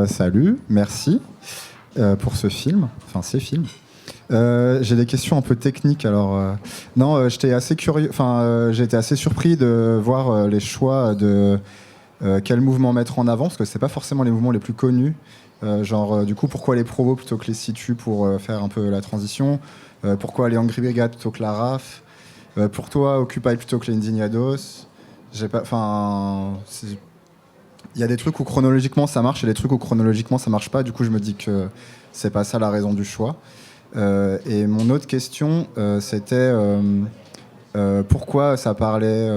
Salut, merci pour ce film, enfin ces films. J'ai des questions un peu techniques. Alors, j'étais assez curieux. J'ai été assez surpris de voir les choix de quel mouvement mettre en avant, parce que c'est pas forcément les mouvements les plus connus. Du coup, pourquoi les provos plutôt que les situs pour faire un peu la transition. Pourquoi les Angry Brigade plutôt que la RAF. Pour toi, Occupy plutôt que les Indignados. J'ai pas. Il y a des trucs où chronologiquement ça marche et des trucs où chronologiquement ça marche pas. Du coup, je me dis que c'est pas ça la raison du choix. Et mon autre question, c'était pourquoi ça parlait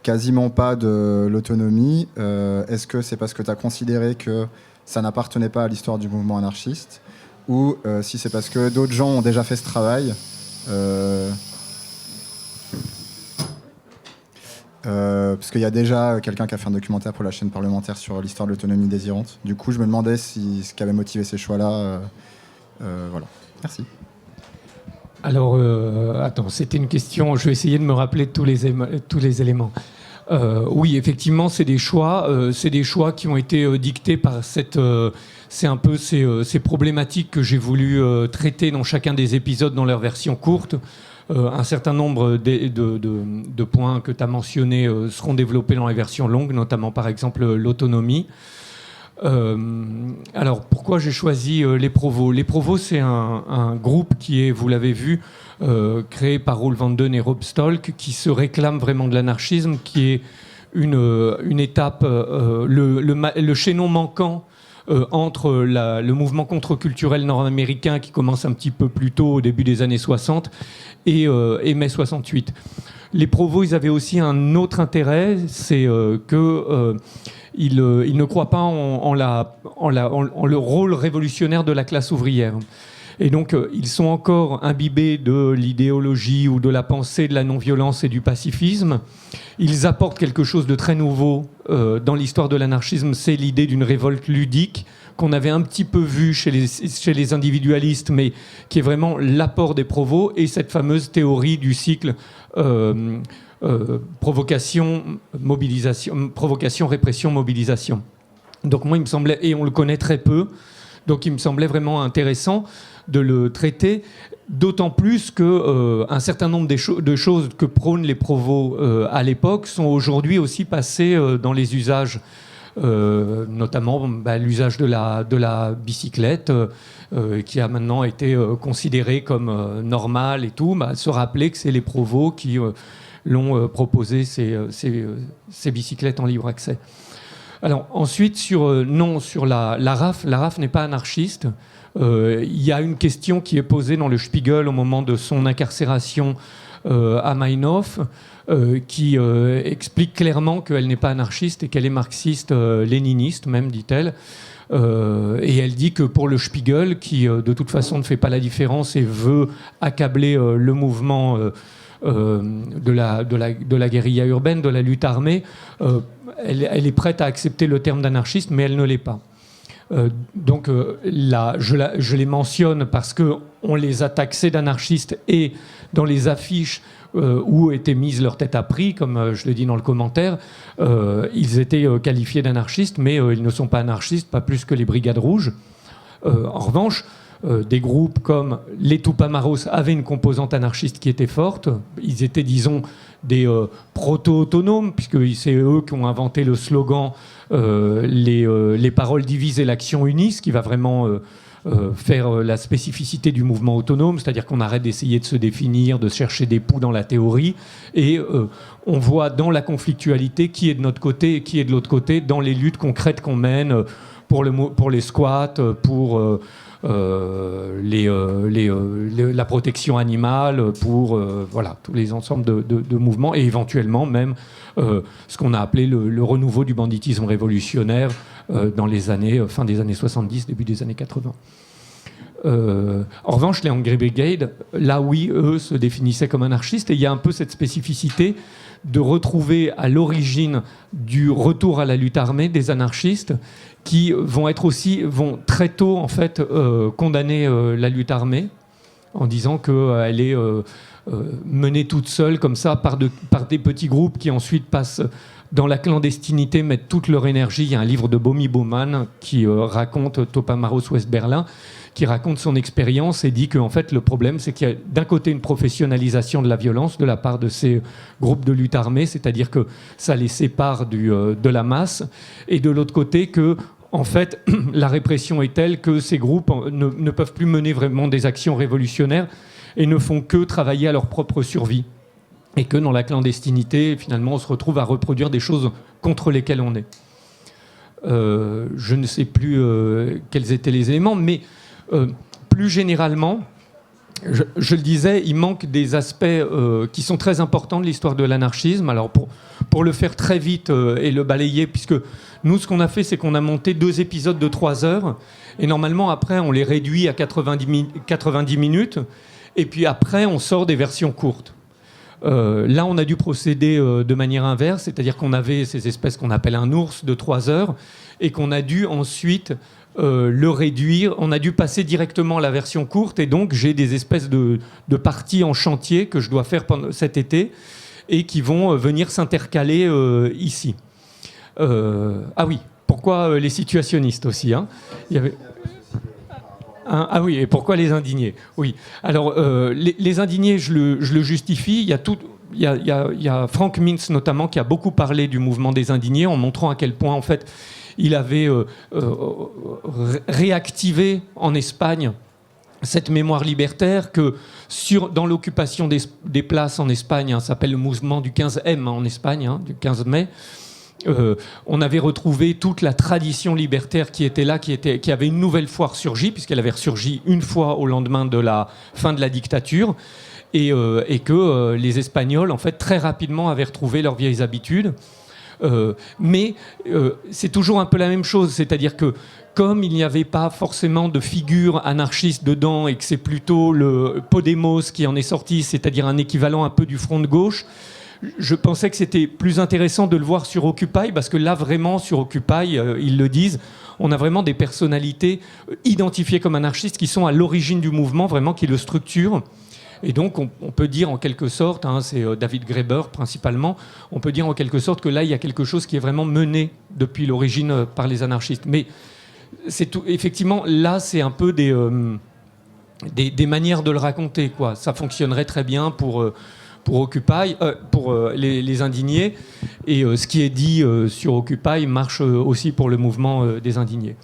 quasiment pas de l'autonomie. Est-ce que c'est parce que tu as considéré que ça n'appartenait pas à l'histoire du mouvement anarchiste, ou si c'est parce que d'autres gens ont déjà fait ce travail, parce qu'il y a déjà quelqu'un qui a fait un documentaire pour la chaîne parlementaire sur l'histoire de l'autonomie désirante. Du coup, je me demandais ce qui avait motivé ces choix-là. Voilà. Merci. Alors, attends, c'était une question. Je vais essayer de me rappeler de tous les éléments. Oui, effectivement, c'est des choix qui ont été dictés par c'est un peu ces problématiques que j'ai voulu traiter dans chacun des épisodes dans leur version courte. Un certain nombre de points que tu as mentionnés seront développés dans les versions longues, notamment par exemple l'autonomie. Alors, pourquoi j'ai choisi les Provos ? Les Provos, c'est un groupe qui est, vous l'avez vu, créé par Roel van Den et Rob Stolk, qui se réclame vraiment de l'anarchisme, qui est une étape, le chaînon manquant entre le mouvement contre-culturel nord-américain qui commence un petit peu plus tôt, au début des années 60, et mai 68. Les Provos, ils avaient aussi un autre intérêt, c'est que ils ne croient pas en le rôle révolutionnaire de la classe ouvrière. Et donc, ils sont encore imbibés de l'idéologie ou de la pensée de la non-violence et du pacifisme. Ils apportent quelque chose de très nouveau dans l'histoire de l'anarchisme, c'est l'idée d'une révolte ludique qu'on avait un petit peu vue chez les individualistes, mais qui est vraiment l'apport des Provos, et cette fameuse théorie du cycle provocation, répression, mobilisation. Donc moi, il me semblait, et on le connaît très peu, donc il me semblait vraiment intéressant de le traiter, d'autant plus que un certain nombre de choses que prônent les Provos à l'époque sont aujourd'hui aussi passées dans les usages, notamment l'usage de la bicyclette, qui a maintenant été considéré comme normal et tout. Se rappeler que c'est les Provos qui l'ont proposé ces bicyclettes en libre accès. Alors ensuite, sur la RAF, la RAF n'est pas anarchiste. Il y a une question qui est posée dans le Spiegel au moment de son incarcération à Meinhof, qui explique clairement qu'elle n'est pas anarchiste et qu'elle est marxiste-léniniste, même, dit-elle. Et elle dit que pour le Spiegel, qui de toute façon ne fait pas la différence et veut accabler le mouvement de la guérilla urbaine, de la lutte armée, elle est prête à accepter le terme d'anarchiste, mais elle ne l'est pas. Donc je les mentionne parce qu'on les a taxés d'anarchistes, et dans les affiches où étaient mises leur tête à prix, comme je le dis dans le commentaire, ils étaient qualifiés d'anarchistes, mais ils ne sont pas anarchistes, pas plus que les Brigades Rouges. En revanche, des groupes comme les Tupamaros avaient une composante anarchiste qui était forte. Ils étaient, disons, des proto-autonomes, puisque c'est eux qui ont inventé le slogan les paroles divisent et l'action unie, ce qui va vraiment faire la spécificité du mouvement autonome, c'est-à-dire qu'on arrête d'essayer de se définir, de chercher des poux dans la théorie, et on voit dans la conflictualité qui est de notre côté et qui est de l'autre côté, dans les luttes concrètes qu'on mène pour les squats, pour la protection animale, pour voilà, tous les ensembles de mouvements, et éventuellement même ce qu'on a appelé le renouveau du banditisme révolutionnaire dans les années, fin des années 70, début des années 80. En revanche, les Angry Brigade, là oui, eux se définissaient comme anarchistes, et il y a un peu cette spécificité de retrouver à l'origine du retour à la lutte armée des anarchistes qui vont très tôt en fait condamner la lutte armée en disant qu'elle est menée toute seule comme ça par des petits groupes qui ensuite passent dans la clandestinité, mettent toute leur énergie. Il y a un livre de Bomi Baumann qui raconte, Topamaros West-Berlin, qui raconte son expérience et dit qu'en fait, le problème, c'est qu'il y a d'un côté une professionnalisation de la violence de la part de ces groupes de lutte armée, c'est-à-dire que ça les sépare de la masse, et de l'autre côté que en fait, la répression est telle que ces groupes ne peuvent plus mener vraiment des actions révolutionnaires et ne font que travailler à leur propre survie. Et que dans la clandestinité, finalement, on se retrouve à reproduire des choses contre lesquelles on est. Je ne sais plus quels étaient les éléments, mais plus généralement, je le disais, il manque des aspects qui sont très importants de l'histoire de l'anarchisme. Alors pour le faire très vite et le balayer, puisque nous, ce qu'on a fait, c'est qu'on a monté 2 épisodes de 3 heures, et normalement, après, on les réduit à 90 minutes, et puis après, on sort des versions courtes. Là, on a dû procéder de manière inverse, c'est-à-dire qu'on avait ces espèces qu'on appelle un ours de 3 heures, et qu'on a dû ensuite le réduire. On a dû passer directement à la version courte, et donc j'ai des espèces de parties en chantier que je dois faire pendant cet été, et qui vont venir s'intercaler ici. Ah oui, pourquoi les situationnistes aussi, hein. Il y avait... Ah oui, et pourquoi les indignés? Oui. Alors, les indignés, je le justifie. Il y a Frank Mintz, notamment, qui a beaucoup parlé du mouvement des indignés, en montrant à quel point, en fait, il avait réactivé en Espagne cette mémoire libertaire que dans l'occupation des places en Espagne, ça s'appelle le mouvement du 15M en Espagne, du 15 mai, on avait retrouvé toute la tradition libertaire qui était là, qui avait une nouvelle fois ressurgi, puisqu'elle avait ressurgi une fois au lendemain de la fin de la dictature, et que les Espagnols, en fait, très rapidement avaient retrouvé leurs vieilles habitudes. Mais c'est toujours un peu la même chose, c'est-à-dire que comme il n'y avait pas forcément de figure anarchiste dedans et que c'est plutôt le Podemos qui en est sorti, c'est-à-dire un équivalent un peu du Front de gauche, je pensais que c'était plus intéressant de le voir sur Occupy, parce que là, vraiment, sur Occupy, ils le disent, on a vraiment des personnalités identifiées comme anarchistes qui sont à l'origine du mouvement, vraiment, qui le structurent. Et donc, on peut dire en quelque sorte, c'est David Graeber principalement, on peut dire en quelque sorte que là, il y a quelque chose qui est vraiment mené depuis l'origine par les anarchistes. Mais c'est tout, effectivement, là, c'est un peu des manières de le raconter, quoi. Ça fonctionnerait très bien pour Occupy, pour les indignés, et ce qui est dit sur Occupy marche aussi pour le mouvement des indignés.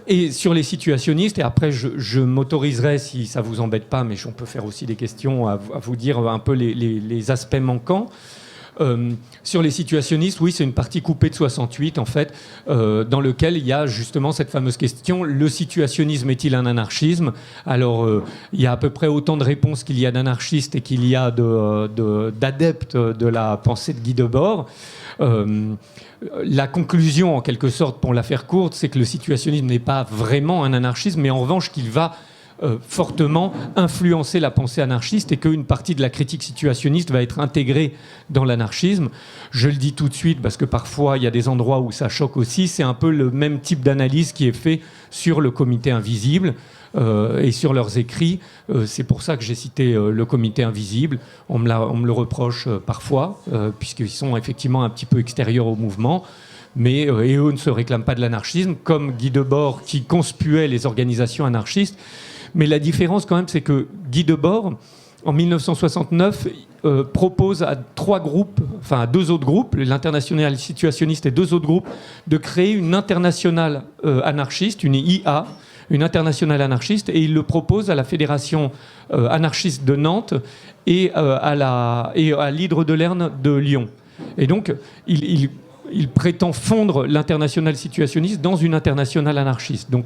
Et sur les situationnistes, et après je m'autoriserai, si ça vous embête pas, mais on peut faire aussi des questions à vous dire un peu les aspects manquants. Sur les situationnistes, oui, c'est une partie coupée de 68, en fait, dans lequel il y a justement cette fameuse question: le situationnisme est-il un anarchisme? Alors, il y a à peu près autant de réponses qu'il y a d'anarchistes et qu'il y a d'adeptes de la pensée de Guy Debord. La conclusion, en quelque sorte, pour la faire courte, c'est que le situationnisme n'est pas vraiment un anarchisme, mais en revanche qu'il va fortement influencer la pensée anarchiste, et qu'une partie de la critique situationniste va être intégrée dans l'anarchisme. Je le dis tout de suite parce que parfois il y a des endroits où ça choque aussi. C'est un peu le même type d'analyse qui est fait sur le comité invisible et sur leurs écrits. C'est pour ça que j'ai cité le comité invisible. On me le reproche parfois, puisqu'ils sont effectivement un petit peu extérieurs au mouvement. Mais et eux ne se réclament pas de l'anarchisme, comme Guy Debord qui conspuait les organisations anarchistes. Mais la différence, quand même, c'est que Guy Debord, en 1969, propose à 3 groupes, enfin à 2 autres groupes, l'Internationale situationniste et 2 autres groupes, de créer une internationale anarchiste, une IA, une internationale anarchiste, et il le propose à la Fédération anarchiste de Nantes et à l'Hydre de Lerne de Lyon. Et donc, il prétend fondre l'internationale situationniste dans une internationale anarchiste. Donc,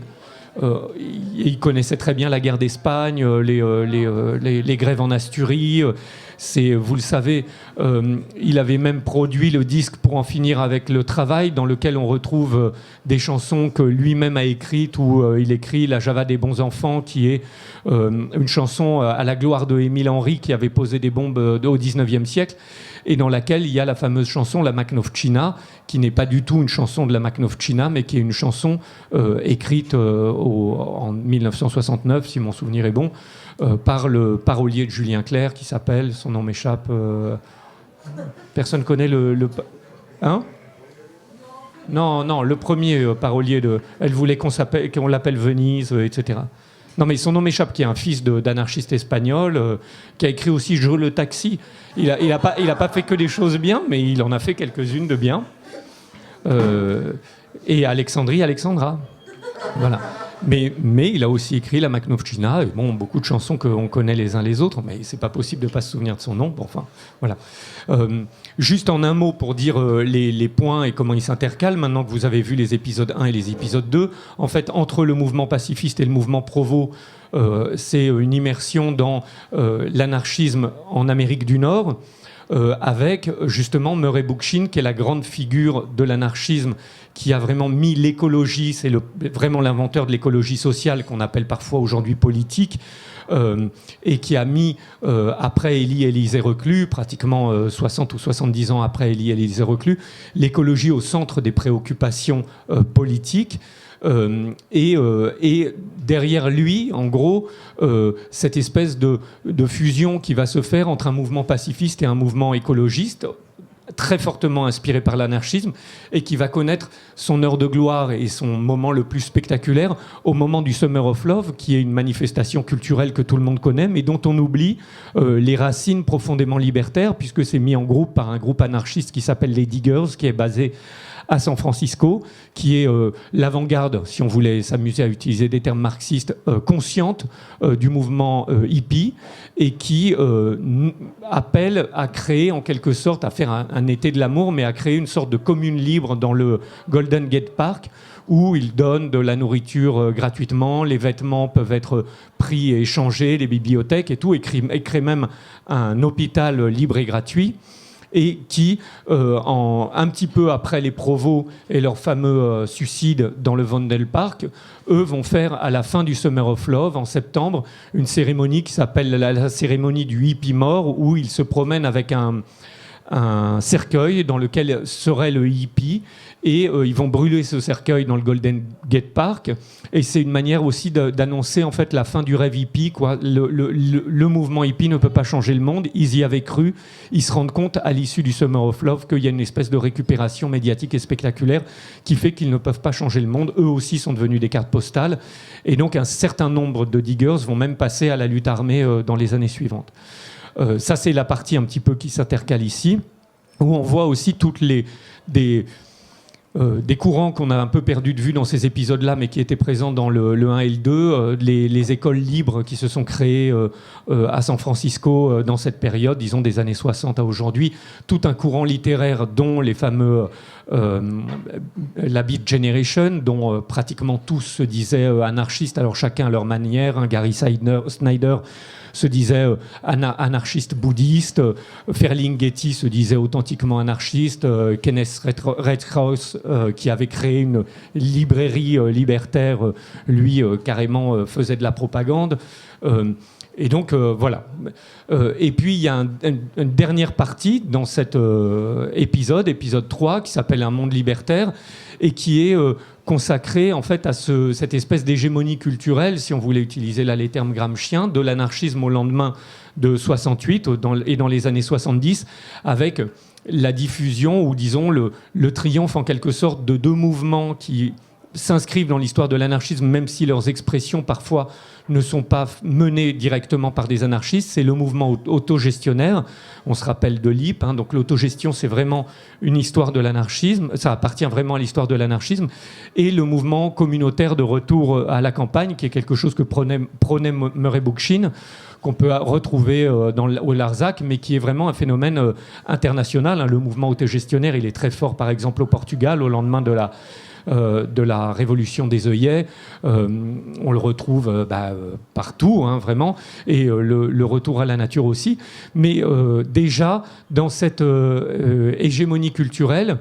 il connaissait très bien la guerre d'Espagne, les grèves en Asturie. Vous le savez, il avait même produit le disque Pour en finir avec le travail, dans lequel on retrouve des chansons que lui-même a écrites, où il écrit La Java des bons enfants, qui est une chanson à la gloire de Émile Henry, qui avait posé des bombes au XIXe siècle, et dans laquelle il y a la fameuse chanson La Makhnovtchina, qui n'est pas du tout une chanson de la Makhnovtchina, mais qui est une chanson écrite en 1969, si mon souvenir est bon, par le parolier de Julien Clerc, qui s'appelle, son nom m'échappe, personne connaît Hein? Non, le premier parolier de... Elle voulait qu'on l'appelle Venise, etc. Non, mais son nom m'échappe, qui est un fils d'anarchiste espagnol, qui a écrit aussi Jo le taxi. Il a pas fait que des choses bien, mais il en a fait quelques-unes de bien. Et Alexandra. Voilà. Mais il a aussi écrit La Maknovchina, et bon, beaucoup de chansons qu'on connaît les uns les autres, mais c'est pas possible de pas se souvenir de son nom. Bon, enfin, voilà. Juste en un mot pour dire les points et comment ils s'intercalent, maintenant que vous avez vu les épisodes 1 et les épisodes 2, en fait, entre le mouvement pacifiste et le mouvement Provo, c'est une immersion dans l'anarchisme en Amérique du Nord, avec justement Murray Bookchin, qui est la grande figure de l'anarchisme, qui a vraiment mis l'écologie, c'est vraiment l'inventeur de l'écologie sociale qu'on appelle parfois aujourd'hui politique, et qui a mis, après Élie Reclus, pratiquement 60 ou 70 ans après Élie Reclus, l'écologie au centre des préoccupations politiques. Et derrière lui, en gros, cette espèce de fusion qui va se faire entre un mouvement pacifiste et un mouvement écologiste, très fortement inspiré par l'anarchisme, et qui va connaître son heure de gloire et son moment le plus spectaculaire au moment du Summer of Love, qui est une manifestation culturelle que tout le monde connaît, mais dont on oublie les racines profondément libertaires, puisque c'est mis en groupe par un groupe anarchiste qui s'appelle les Diggers, qui est basé à San Francisco, qui est l'avant-garde, si on voulait s'amuser à utiliser des termes marxistes, consciente du mouvement hippie, et qui appelle à créer, en quelque sorte, à faire un été de l'amour, mais à créer une sorte de commune libre dans le Golden Gate Park, où ils donnent de la nourriture gratuitement, les vêtements peuvent être pris et échangés, les bibliothèques et tout, et créent même un hôpital libre et gratuit. Et qui, un petit peu après les Provos et leur fameux suicide dans le Vondelpark, eux vont faire, à la fin du Summer of Love, en septembre, une cérémonie qui s'appelle la cérémonie du hippie mort, où ils se promènent avec un cercueil dans lequel serait le hippie, et ils vont brûler ce cercueil dans le Golden Gate Park, et c'est une manière aussi d'annoncer en fait la fin du rêve hippie, quoi. Le mouvement hippie ne peut pas changer le monde, ils y avaient cru, ils se rendent compte à l'issue du Summer of Love qu'il y a une espèce de récupération médiatique et spectaculaire qui fait qu'ils ne peuvent pas changer le monde, eux aussi sont devenus des cartes postales, et donc un certain nombre de diggers vont même passer à la lutte armée dans les années suivantes. Ça, c'est la partie un petit peu qui s'intercale ici, où on voit aussi toutes des courants qu'on a un peu perdu de vue dans ces épisodes-là, mais qui étaient présents dans le 1 et le 2, les écoles libres qui se sont créées à San Francisco dans cette période, disons des années 60 à aujourd'hui, tout un courant littéraire dont les fameux la Beat Generation, dont pratiquement tous se disaient anarchistes, alors chacun à leur manière, Gary Snyder se disait anarchiste bouddhiste, Ferlinghetti se disait authentiquement anarchiste, Kenneth Redhouse, qui avait créé une librairie libertaire, lui carrément faisait de la propagande. Et donc, voilà. Et puis, il y a une dernière partie dans cet épisode 3, qui s'appelle Un monde libertaire, et qui est consacré en fait à cette espèce d'hégémonie culturelle, si on voulait utiliser là les termes gramsciens, de l'anarchisme au lendemain de 68 et dans les années 70, avec la diffusion, ou disons le triomphe en quelque sorte de deux mouvements qui s'inscrivent dans l'histoire de l'anarchisme, même si leurs expressions parfois ne sont pas menées directement par des anarchistes. C'est le mouvement autogestionnaire, on se rappelle de Lippe, hein, donc l'autogestion c'est vraiment une histoire de l'anarchisme, ça appartient vraiment à l'histoire de l'anarchisme, et le mouvement communautaire de retour à la campagne, qui est quelque chose que prônait Murray Bookchin, qu'on peut retrouver au Larzac, mais qui est vraiment un phénomène international, hein. Le mouvement autogestionnaire, il est très fort par exemple au Portugal, au lendemain de la révolution des œillets, on le retrouve partout, hein, vraiment, et le retour à la nature aussi. Mais déjà, dans cette hégémonie culturelle,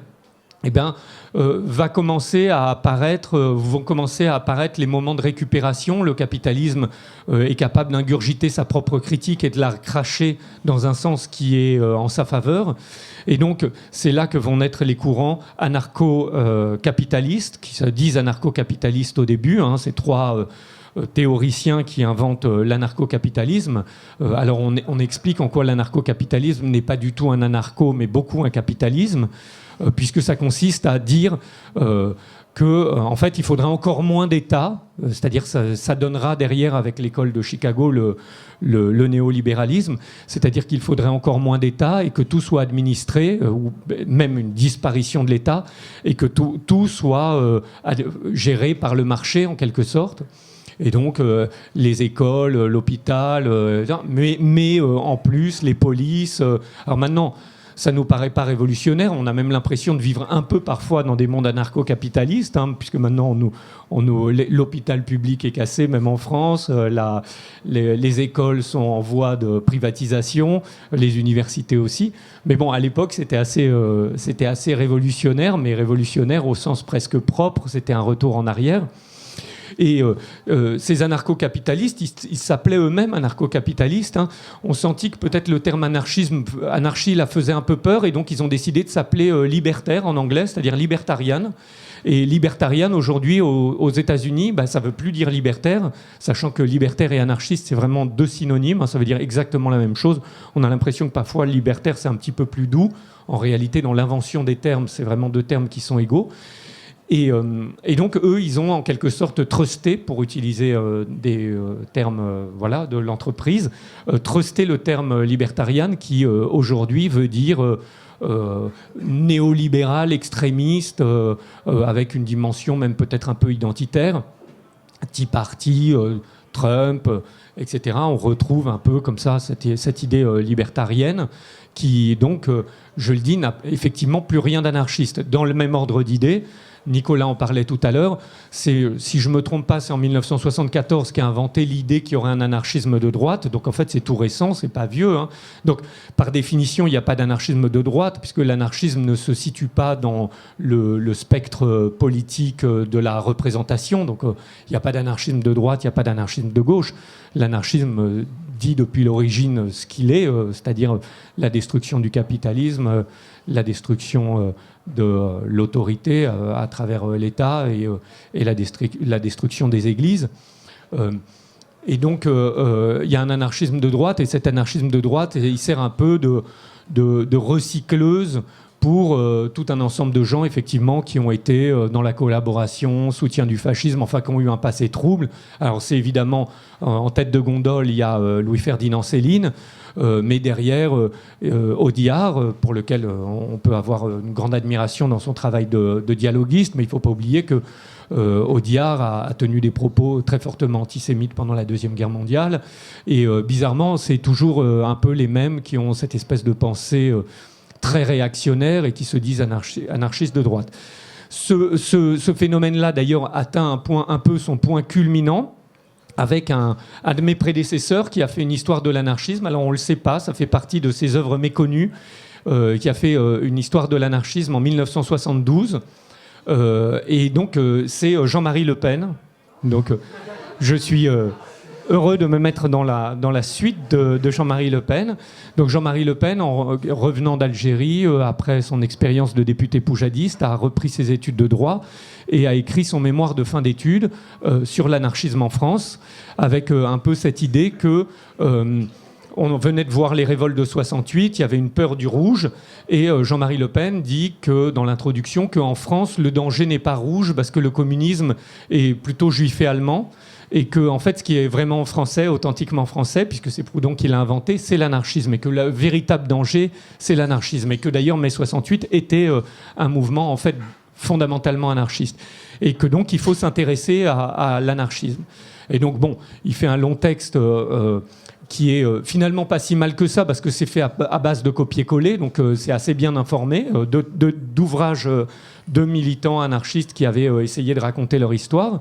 eh ben, vont commencer à apparaître les moments de récupération. Le capitalisme est capable d'ingurgiter sa propre critique et de la cracher dans un sens qui est en sa faveur. Et donc, c'est là que vont naître les courants anarcho-capitalistes, qui se disent anarcho-capitalistes au début. Hein, ces trois théoricien qui invente l'anarcho-capitalisme. Alors on explique en quoi l'anarcho-capitalisme n'est pas du tout un anarcho, mais beaucoup un capitalisme, puisque ça consiste à dire en fait, il faudra encore moins d'État, c'est-à-dire ça donnera derrière, avec l'école de Chicago, le néolibéralisme, c'est-à-dire qu'il faudrait encore moins d'État et que tout soit administré, ou même une disparition de l'État, et que tout soit géré par le marché, en quelque sorte. Et donc, les écoles, l'hôpital, mais en plus, les polices. Alors maintenant, ça ne nous paraît pas révolutionnaire. On a même l'impression de vivre un peu parfois dans des mondes anarcho-capitalistes, puisque maintenant l'hôpital public est cassé, même en France. Les écoles sont en voie de privatisation, les universités aussi. Mais bon, à l'époque, c'était assez révolutionnaire, mais révolutionnaire au sens presque propre. C'était un retour en arrière. Et ces anarcho-capitalistes, ils s'appelaient eux-mêmes anarcho-capitalistes. On sentit que peut-être le terme anarchie la faisait un peu peur, et donc ils ont décidé de s'appeler libertaire en anglais, c'est-à-dire libertarian. Et libertarian, aujourd'hui, aux États-Unis, ça ne veut plus dire libertaire, sachant que libertaire et anarchiste, c'est vraiment deux synonymes. Ça veut dire exactement la même chose. On a l'impression que parfois, libertaire, c'est un petit peu plus doux. En réalité, dans l'invention des termes, c'est vraiment deux termes qui sont égaux. Et donc, eux, ils ont en quelque sorte trusté, pour utiliser des termes de l'entreprise, trusté le terme libertarian qui, aujourd'hui, veut dire néolibéral, extrémiste, avec une dimension même peut-être un peu identitaire, Tea Party, Trump, etc. On retrouve un peu comme ça cette idée libertarienne qui, donc, je le dis, n'a effectivement plus rien d'anarchiste. Dans le même ordre d'idées, Nicolas en parlait tout à l'heure, si je ne me trompe pas, c'est en 1974 qu'a inventé l'idée qu'il y aurait un anarchisme de droite. Donc en fait, c'est tout récent, c'est pas vieux. Donc par définition, il n'y a pas d'anarchisme de droite, puisque l'anarchisme ne se situe pas dans le spectre politique de la représentation. Donc il n'y a pas d'anarchisme de droite, il n'y a pas d'anarchisme de gauche. L'anarchisme dit depuis l'origine ce qu'il est, c'est-à-dire la destruction du capitalisme, la destruction de l'autorité à travers l'État et la destruction des églises. Et donc, il y a un anarchisme de droite, et cet anarchisme de droite, il sert un peu de recycleuse pour tout un ensemble de gens, effectivement, qui ont été dans la collaboration, soutien du fascisme, enfin, qui ont eu un passé trouble. Alors, c'est évidemment, en tête de gondole, il y a Louis-Ferdinand Céline, mais derrière, Audiard, pour lequel on peut avoir une grande admiration dans son travail de dialoguiste, mais il ne faut pas oublier que Audiard a tenu des propos très fortement antisémites pendant la Deuxième Guerre mondiale. Et bizarrement, c'est toujours un peu les mêmes qui ont cette espèce de pensée très réactionnaire et qui se disent anarchistes de droite. Ce phénomène-là, d'ailleurs, atteint un peu son point culminant avec un de mes prédécesseurs qui a fait une histoire de l'anarchisme. Alors on ne le sait pas, ça fait partie de ses œuvres méconnues, qui a fait une histoire de l'anarchisme en 1972. Et donc c'est Jean-Marie Le Pen. Donc je suis heureux de me mettre dans la suite de Jean-Marie Le Pen. Donc Jean-Marie Le Pen, en revenant d'Algérie, après son expérience de député poujadiste, a repris ses études de droit et a écrit son mémoire de fin d'études sur l'anarchisme en France, avec un peu cette idée que on venait de voir les révoltes de 68, il y avait une peur du rouge, et Jean-Marie Le Pen dit que, dans l'introduction, qu'en France, le danger n'est pas rouge parce que le communisme est plutôt juif et allemand, et que, en fait, ce qui est vraiment français, authentiquement français, puisque c'est Proudhon qui l'a inventé, c'est l'anarchisme, et que le véritable danger, c'est l'anarchisme, et que d'ailleurs, mai 68 était un mouvement, en fait, fondamentalement anarchiste, et que donc il faut s'intéresser à l'anarchisme. Et donc, bon, il fait un long texte qui est finalement pas si mal que ça, parce que c'est fait à base de copier-coller, donc c'est assez bien informé, d'ouvrages de militants anarchistes qui avaient essayé de raconter leur histoire.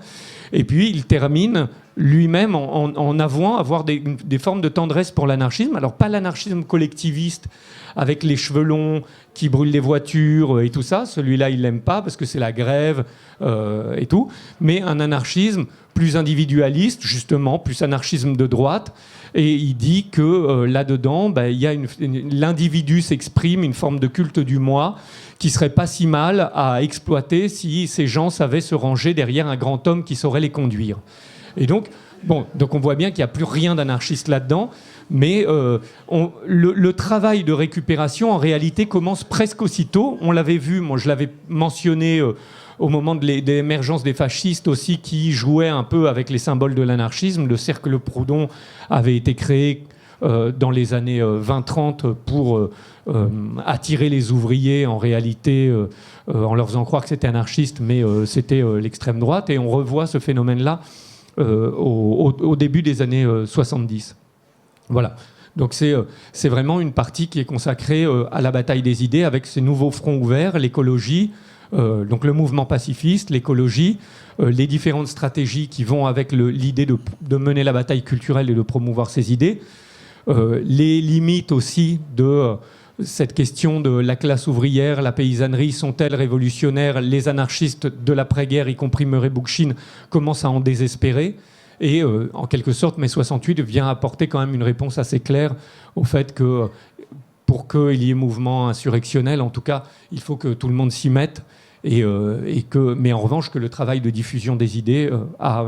Et puis il termine lui-même en avouant avoir des formes de tendresse pour l'anarchisme. Alors pas l'anarchisme collectiviste avec les cheveux longs qui brûlent les voitures et tout ça, celui-là il l'aime pas parce que c'est la grève et tout, mais un anarchisme plus individualiste, justement, plus anarchisme de droite. Et il dit que là-dedans, il y a l'individu s'exprime, une forme de culte du moi qui serait pas si mal à exploiter si ces gens savaient se ranger derrière un grand homme qui saurait les conduire. Et donc, Bon, donc on voit bien qu'il n'y a plus rien d'anarchiste là-dedans, mais le travail de récupération, en réalité, commence presque aussitôt. On l'avait vu, moi je l'avais mentionné au moment de l'émergence des fascistes aussi, qui jouaient un peu avec les symboles de l'anarchisme. Le cercle Proudhon avait été créé dans les années 20-30 pour attirer les ouvriers, en réalité, en leur faisant croire que c'était anarchiste, mais c'était l'extrême droite. Et on revoit ce phénomène-là au début des années 70. Voilà. Donc c'est vraiment une partie qui est consacrée à la bataille des idées, avec ces nouveaux fronts ouverts, l'écologie, donc le mouvement pacifiste, l'écologie, les différentes stratégies qui vont avec l'idée de mener la bataille culturelle et de promouvoir ces idées, les limites aussi de cette question de la classe ouvrière, la paysannerie, sont-elles révolutionnaires? Les anarchistes de l'après-guerre, y compris Murray Bookchin, commencent à en désespérer. Et en quelque sorte, mai 68 vient apporter quand même une réponse assez claire au fait que pour qu'il y ait mouvement insurrectionnel, en tout cas, il faut que tout le monde s'y mette. Mais en revanche, que le travail de diffusion des idées a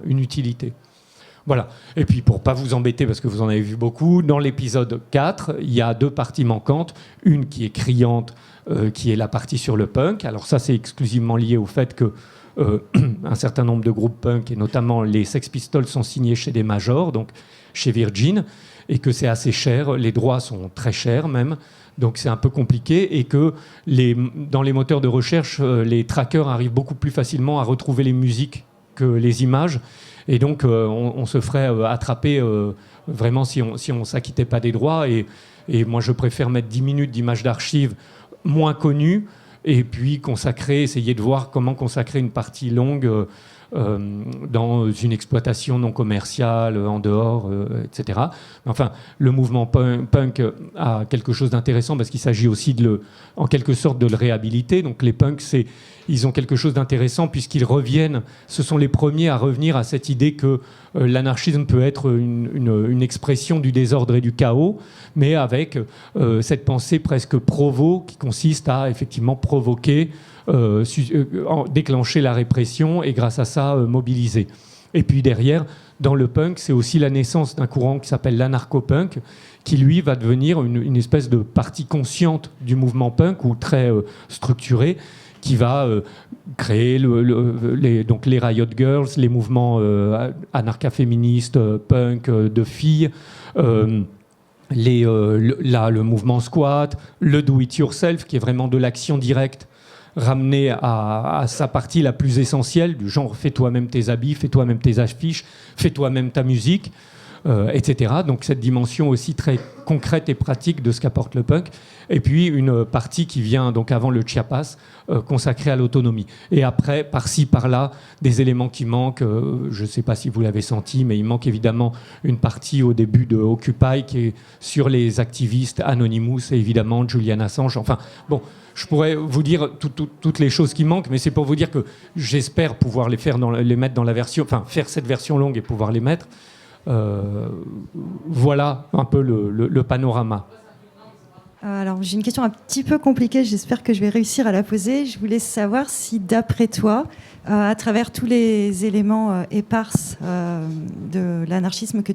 une utilité. Voilà. Et puis, pour ne pas vous embêter, parce que vous en avez vu beaucoup, dans l'épisode 4, il y a 2 parties manquantes. Une qui est criante, qui est la partie sur le punk. Alors ça, c'est exclusivement lié au fait que un certain nombre de groupes punk, et notamment les Sex Pistols, sont signés chez des majors, donc chez Virgin, et que c'est assez cher. Les droits sont très chers même. Donc c'est un peu compliqué, et que dans les moteurs de recherche, les trackers arrivent beaucoup plus facilement à retrouver les musiques que les images. Et donc, on se ferait attraper vraiment si on s'acquittait pas des droits. Et moi, je préfère mettre 10 minutes d'images d'archives moins connues et puis essayer de voir comment consacrer une partie longue dans une exploitation non commerciale, en dehors, etc. Enfin, le mouvement punk a quelque chose d'intéressant parce qu'il s'agit aussi en quelque sorte de le réhabiliter. Donc les punks, ils ont quelque chose d'intéressant puisqu'ils reviennent, ce sont les premiers à revenir à cette idée que l'anarchisme peut être une expression du désordre et du chaos, mais avec cette pensée presque provo qui consiste à effectivement provoquer, déclencher la répression et grâce à ça mobiliser. Et puis derrière, dans le punk, c'est aussi la naissance d'un courant qui s'appelle l'anarcho-punk, qui lui va devenir une espèce de partie consciente du mouvement punk, ou très structurée, qui va créer donc les Riot Girls, les mouvements anarcha-féministes, punk de filles, le mouvement squat, le do-it-yourself, qui est vraiment de l'action directe, ramenée à sa partie la plus essentielle, du genre fais toi-même tes habits, fais toi-même tes affiches, fais toi-même ta musique, etc. Donc cette dimension aussi très concrète et pratique de ce qu'apporte le punk. Et puis une partie qui vient donc avant le Chiapas, consacrée à l'autonomie. Et après, par-ci, par-là, des éléments qui manquent. Je ne sais pas si vous l'avez senti, mais il manque évidemment une partie au début de Occupy qui est sur les activistes Anonymous et évidemment Julian Assange. Enfin, bon, je pourrais vous dire toutes les choses qui manquent, mais c'est pour vous dire que j'espère pouvoir les mettre dans la version, enfin faire cette version longue et pouvoir les mettre. Voilà un peu le panorama. Alors, j'ai une question un petit peu compliquée, j'espère que je vais réussir à la poser. Je voulais savoir si, d'après toi, à travers tous les éléments éparses de l'anarchisme que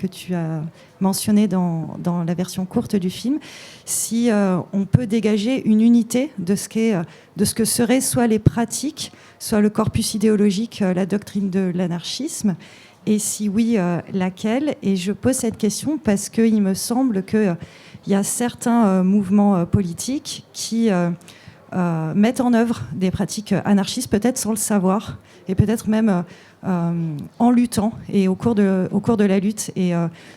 tu as mentionné dans la version courte du film, si on peut dégager une unité de ce que seraient soit les pratiques, soit le corpus idéologique, la doctrine de l'anarchisme, et si oui, laquelle? Et je pose cette question parce qu'il me semble qu'il y a certains mouvements politiques qui mettent en œuvre des pratiques anarchistes, peut-être sans le savoir, et peut-être même en luttant et au cours de la lutte. Et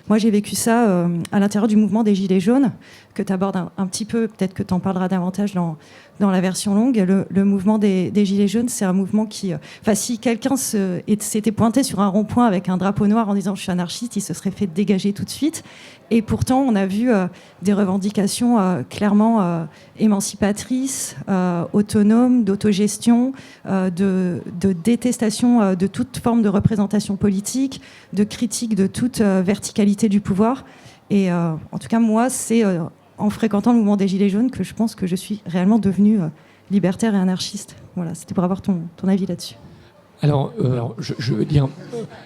moi, j'ai vécu ça à l'intérieur du mouvement des Gilets jaunes, que tu abordes un petit peu, peut-être que tu en parleras davantage dans la version longue. Le mouvement des Gilets jaunes, c'est un mouvement qui... si quelqu'un s'était pointé sur un rond-point avec un drapeau noir en disant « je suis anarchiste », il se serait fait dégager tout de suite. Et pourtant, on a vu des revendications clairement émancipatrices, autonomes, d'autogestion, de détestation de toute forme de représentation politique, de critique de toute verticalité du pouvoir. Et en tout cas, moi, c'est en fréquentant le mouvement des Gilets jaunes que je pense que je suis réellement devenue libertaire et anarchiste. Voilà, c'était pour avoir ton avis là-dessus. Alors, je veux dire,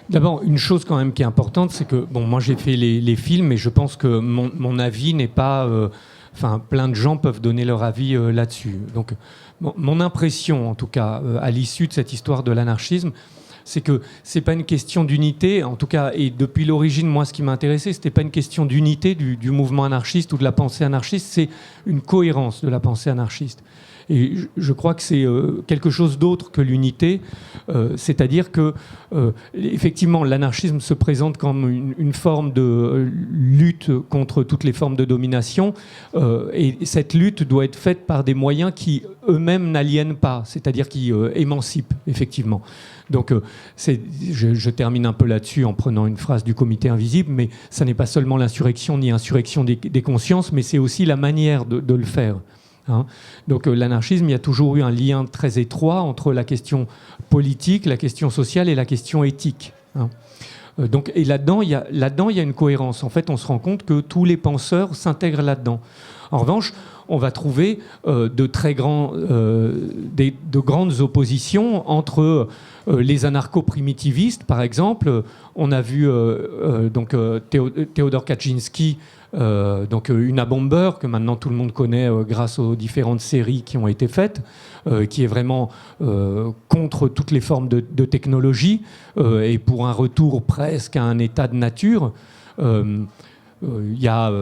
d'abord, une chose quand même qui est importante, c'est que, bon, moi j'ai fait les films et je pense que mon avis n'est pas... Enfin, plein de gens peuvent donner leur avis là-dessus. Donc, mon impression, en tout cas, à l'issue de cette histoire de l'anarchisme, c'est que c'est pas une question d'unité, en tout cas, et depuis l'origine, moi, ce qui m'intéressait, c'était pas une question d'unité du mouvement anarchiste ou de la pensée anarchiste, c'est une cohérence de la pensée anarchiste. Et je crois que c'est quelque chose d'autre que l'unité, c'est-à-dire que, effectivement, l'anarchisme se présente comme une forme de lutte contre toutes les formes de domination, et cette lutte doit être faite par des moyens qui eux-mêmes n'aliènent pas, c'est-à-dire qui émancipent, effectivement. Donc, je termine un peu là-dessus en prenant une phrase du Comité Invisible, mais ça n'est pas seulement l'insurrection ni insurrection des consciences, mais c'est aussi la manière de le faire. Hein. Donc l'anarchisme, il y a toujours eu un lien très étroit entre la question politique, la question sociale et la question éthique. Hein. Et là-dedans, il y a une cohérence. En fait, on se rend compte que tous les penseurs s'intègrent là-dedans. En revanche, on va trouver de grandes oppositions entre les anarcho-primitivistes, par exemple. On a vu Théodore Kaczynski, donc Unabomber, que maintenant tout le monde connaît grâce aux différentes séries qui ont été faites, qui est vraiment contre toutes les formes de technologie et pour un retour presque à un état de nature. Il y a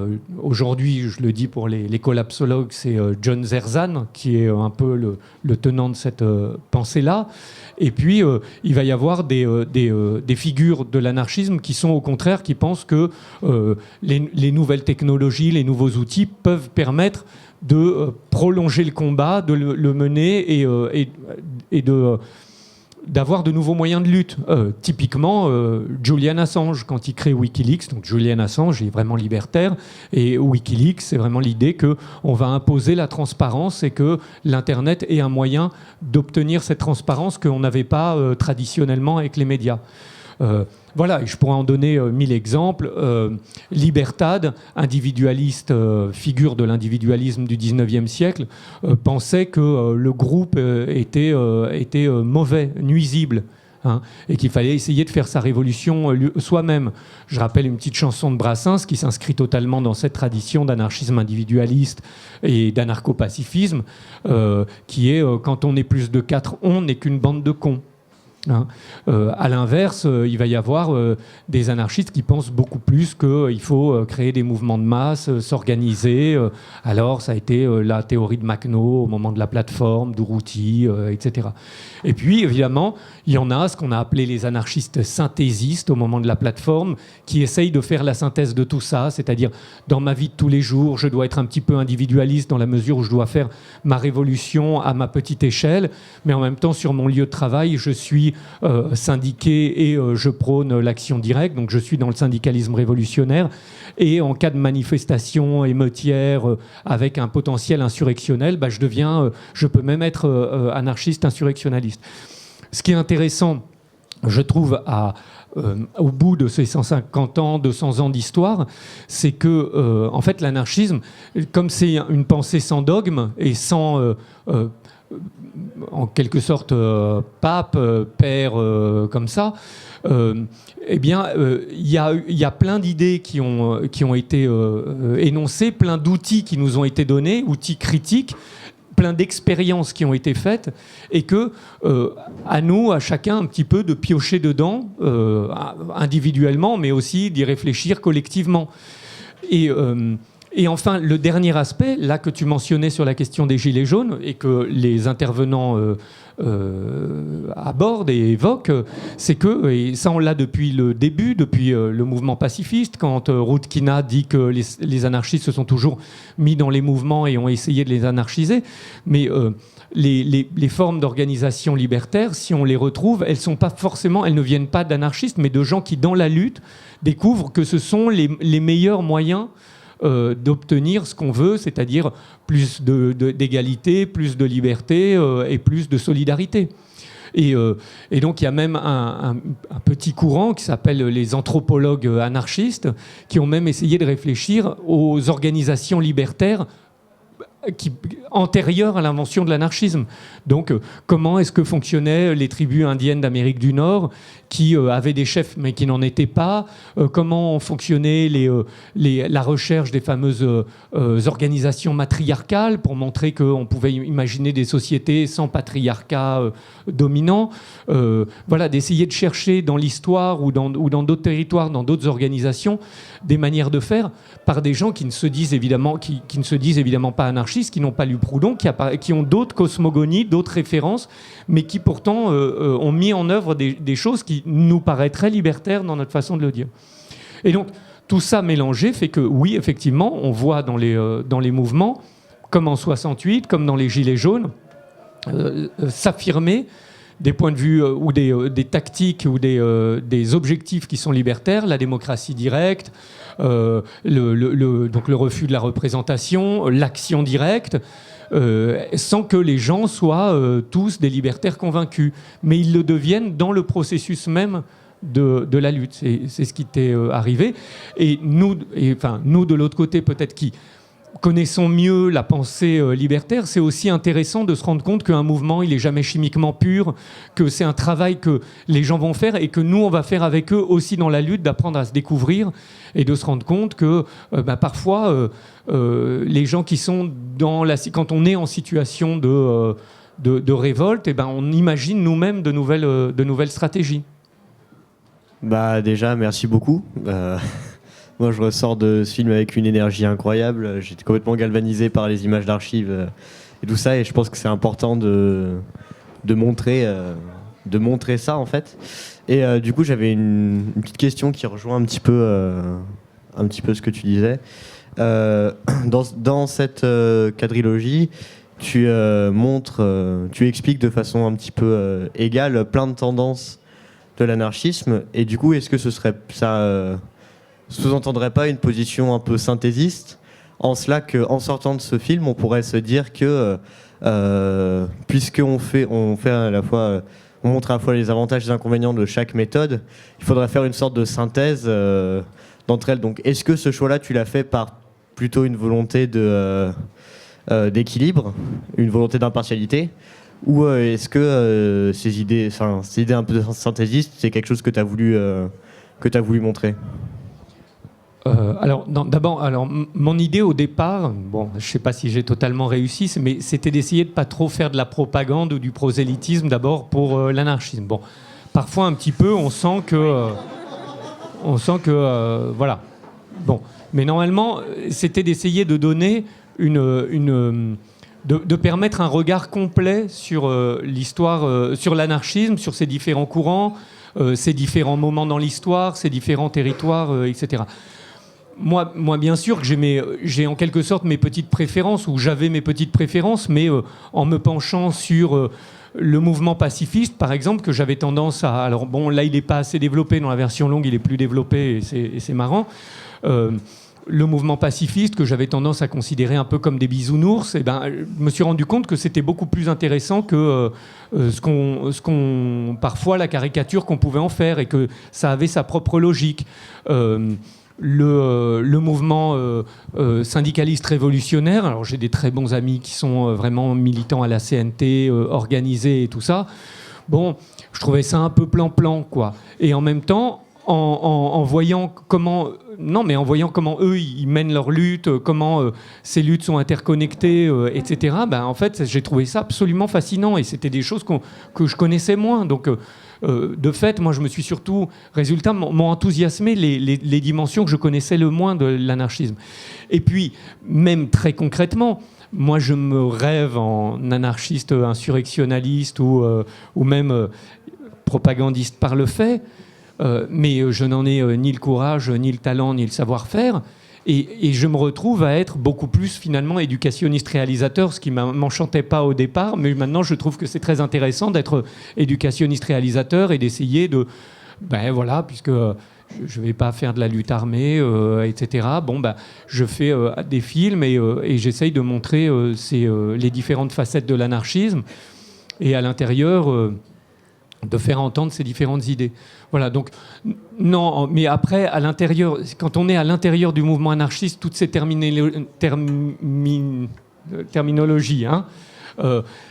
aujourd'hui, je le dis pour les collapsologues, c'est John Zerzan qui est un peu le tenant de cette pensée-là. Et puis, il va y avoir des figures de l'anarchisme qui sont au contraire, qui pensent que les nouvelles technologies, les nouveaux outils peuvent permettre de prolonger le combat, de le mener et d'avoir de nouveaux moyens de lutte. Typiquement, Julian Assange, quand il crée Wikileaks, donc Julian Assange est vraiment libertaire, et Wikileaks, c'est vraiment l'idée qu'on va imposer la transparence et que l'Internet est un moyen d'obtenir cette transparence qu'on n'avait pas traditionnellement avec les médias. Voilà, je pourrais en donner 1000 exemples. Libertad, individualiste, figure de l'individualisme du 19e siècle, pensait que le groupe était mauvais, nuisible. Hein, et qu'il fallait essayer de faire sa révolution soi-même. Je rappelle une petite chanson de Brassens qui s'inscrit totalement dans cette tradition d'anarchisme individualiste et d'anarcho-pacifisme, qui est « Quand on est plus de 4, on n'est qu'une bande de cons ». Hein. À l'inverse, il va y avoir des anarchistes qui pensent beaucoup plus qu'il faut créer des mouvements de masse, s'organiser. Alors, ça a été la théorie de Makhno au moment de la plateforme, d'Urruti, etc. Et puis, évidemment, il y en a ce qu'on a appelé les anarchistes synthésistes au moment de la plateforme, qui essayent de faire la synthèse de tout ça, c'est-à-dire, dans ma vie de tous les jours, je dois être un petit peu individualiste dans la mesure où je dois faire ma révolution à ma petite échelle, mais en même temps, sur mon lieu de travail, je suis syndiqué et je prône l'action directe, donc je suis dans le syndicalisme révolutionnaire, et en cas de manifestation émeutière avec un potentiel insurrectionnel, je peux même être anarchiste insurrectionnaliste. Ce qui est intéressant, je trouve, au bout de ces 150 ans, 200 ans d'histoire, c'est que, en fait, l'anarchisme, comme c'est une pensée sans dogme et sans en quelque sorte pape, père, comme ça, eh bien, il y a plein d'idées qui ont été énoncées, plein d'outils qui nous ont été donnés, outils critiques, plein d'expériences qui ont été faites, et que à nous, à chacun, un petit peu de piocher dedans, individuellement, mais aussi d'y réfléchir collectivement. Et enfin, le dernier aspect, là que tu mentionnais sur la question des Gilets jaunes et que les intervenants abordent et évoquent, c'est que, et ça on l'a depuis le début, depuis le mouvement pacifiste, quand Rudkina dit que les anarchistes se sont toujours mis dans les mouvements et ont essayé de les anarchiser, mais les formes d'organisation libertaire, si on les retrouve, elles ne viennent pas d'anarchistes, mais de gens qui, dans la lutte, découvrent que ce sont les meilleurs moyens d'obtenir ce qu'on veut, c'est-à-dire plus d'égalité, plus de liberté et plus de solidarité. Et donc il y a même un petit courant qui s'appelle les anthropologues anarchistes, qui ont même essayé de réfléchir aux organisations libertaires antérieure à l'invention de l'anarchisme. Donc, comment est-ce que fonctionnaient les tribus indiennes d'Amérique du Nord qui avaient des chefs mais qui n'en étaient pas, comment fonctionnait la recherche des fameuses organisations matriarcales pour montrer qu'on pouvait imaginer des sociétés sans patriarcat dominant. Voilà, d'essayer de chercher dans l'histoire ou dans d'autres territoires, dans d'autres organisations, des manières de faire par des gens qui ne se disent évidemment, qui ne se disent évidemment pas anarchistes, qui n'ont pas lu Proudhon, qui ont d'autres cosmogonies, d'autres références, mais qui pourtant ont mis en œuvre des choses qui nous paraîtraient libertaires dans notre façon de le dire. Et donc, tout ça mélangé fait que, oui, effectivement, on voit dans les mouvements, comme en 68, comme dans les Gilets jaunes, s'affirmer des points de vue ou des tactiques ou des objectifs qui sont libertaires, la démocratie directe, donc le refus de la représentation, l'action directe, sans que les gens soient tous des libertaires convaincus. Mais ils le deviennent dans le processus même de la lutte. C'est ce qui t'est arrivé. Et nous, de l'autre côté, peut-être qui connaissons mieux la pensée libertaire, c'est aussi intéressant de se rendre compte qu'un mouvement, il n'est jamais chimiquement pur, que c'est un travail que les gens vont faire et que nous, on va faire avec eux aussi dans la lutte, d'apprendre à se découvrir et de se rendre compte que parfois, les gens qui sont quand on est en situation de révolte, on imagine nous-mêmes de nouvelles stratégies. Déjà, merci beaucoup. Moi, je ressors de ce film avec une énergie incroyable. J'étais complètement galvanisé par les images d'archives et tout ça. Et je pense que c'est important de montrer ça, en fait. Et du coup, j'avais une petite question qui rejoint un petit peu ce que tu disais. Dans cette quadrilogie, tu expliques de façon un petit peu égale plein de tendances de l'anarchisme. Et du coup, est-ce que ça sous-entendrait pas une position un peu synthésiste, en cela qu'en sortant de ce film, on pourrait se dire que puisqu'on montre à la fois les avantages et les inconvénients de chaque méthode, il faudrait faire une sorte de synthèse d'entre elles. Donc, est-ce que ce choix-là, tu l'as fait par plutôt une volonté d'équilibre, une volonté d'impartialité, ou est-ce que ces idées un peu synthésistes, c'est quelque chose que tu as voulu montrer? D'abord, mon idée au départ, je ne sais pas si j'ai totalement réussi, mais c'était d'essayer de ne pas trop faire de la propagande ou du prosélytisme d'abord pour l'anarchisme. Bon, parfois un petit peu, on sent que voilà. Bon, mais normalement, c'était d'essayer de donner de permettre un regard complet sur l'histoire, sur l'anarchisme, sur ses différents courants, ses différents moments dans l'histoire, ses différents territoires, etc. Moi, bien sûr que j'ai en quelque sorte mes petites préférences, ou j'avais mes petites préférences, mais en me penchant sur le mouvement pacifiste, par exemple, que j'avais tendance à... Alors bon, là, il n'est pas assez développé, dans la version longue, il est plus développé, et c'est marrant. Le mouvement pacifiste, que j'avais tendance à considérer un peu comme des bisounours, je me suis rendu compte que c'était beaucoup plus intéressant que parfois la caricature qu'on pouvait en faire, et que ça avait sa propre logique. Le mouvement syndicaliste révolutionnaire, alors j'ai des très bons amis qui sont vraiment militants à la CNT, organisés et tout ça. Bon, je trouvais ça un peu plan-plan, quoi. Et en même temps, en voyant comment eux ils mènent leur lutte, comment ces luttes sont interconnectées, etc. En fait, j'ai trouvé ça absolument fascinant, et c'était des choses que je connaissais moins. Donc, de fait, moi, je me suis surtout, m'ont enthousiasmé les dimensions que je connaissais le moins de l'anarchisme. Et puis, même très concrètement, moi, je me rêve en anarchiste insurrectionnaliste ou même propagandiste par le fait. Mais je n'en ai ni le courage, ni le talent, ni le savoir-faire. Et je me retrouve à être beaucoup plus, finalement, éducationniste réalisateur, ce qui ne m'enchantait pas au départ. Mais maintenant, je trouve que c'est très intéressant d'être éducationniste réalisateur et d'essayer de... puisque je ne vais pas faire de la lutte armée, etc. Je fais des films et j'essaye de montrer les différentes facettes de l'anarchisme. Et à l'intérieur... de faire entendre ces différentes idées. Voilà, donc, non, mais après, à l'intérieur, quand on est à l'intérieur du mouvement anarchiste, toutes ces terminologie, hein.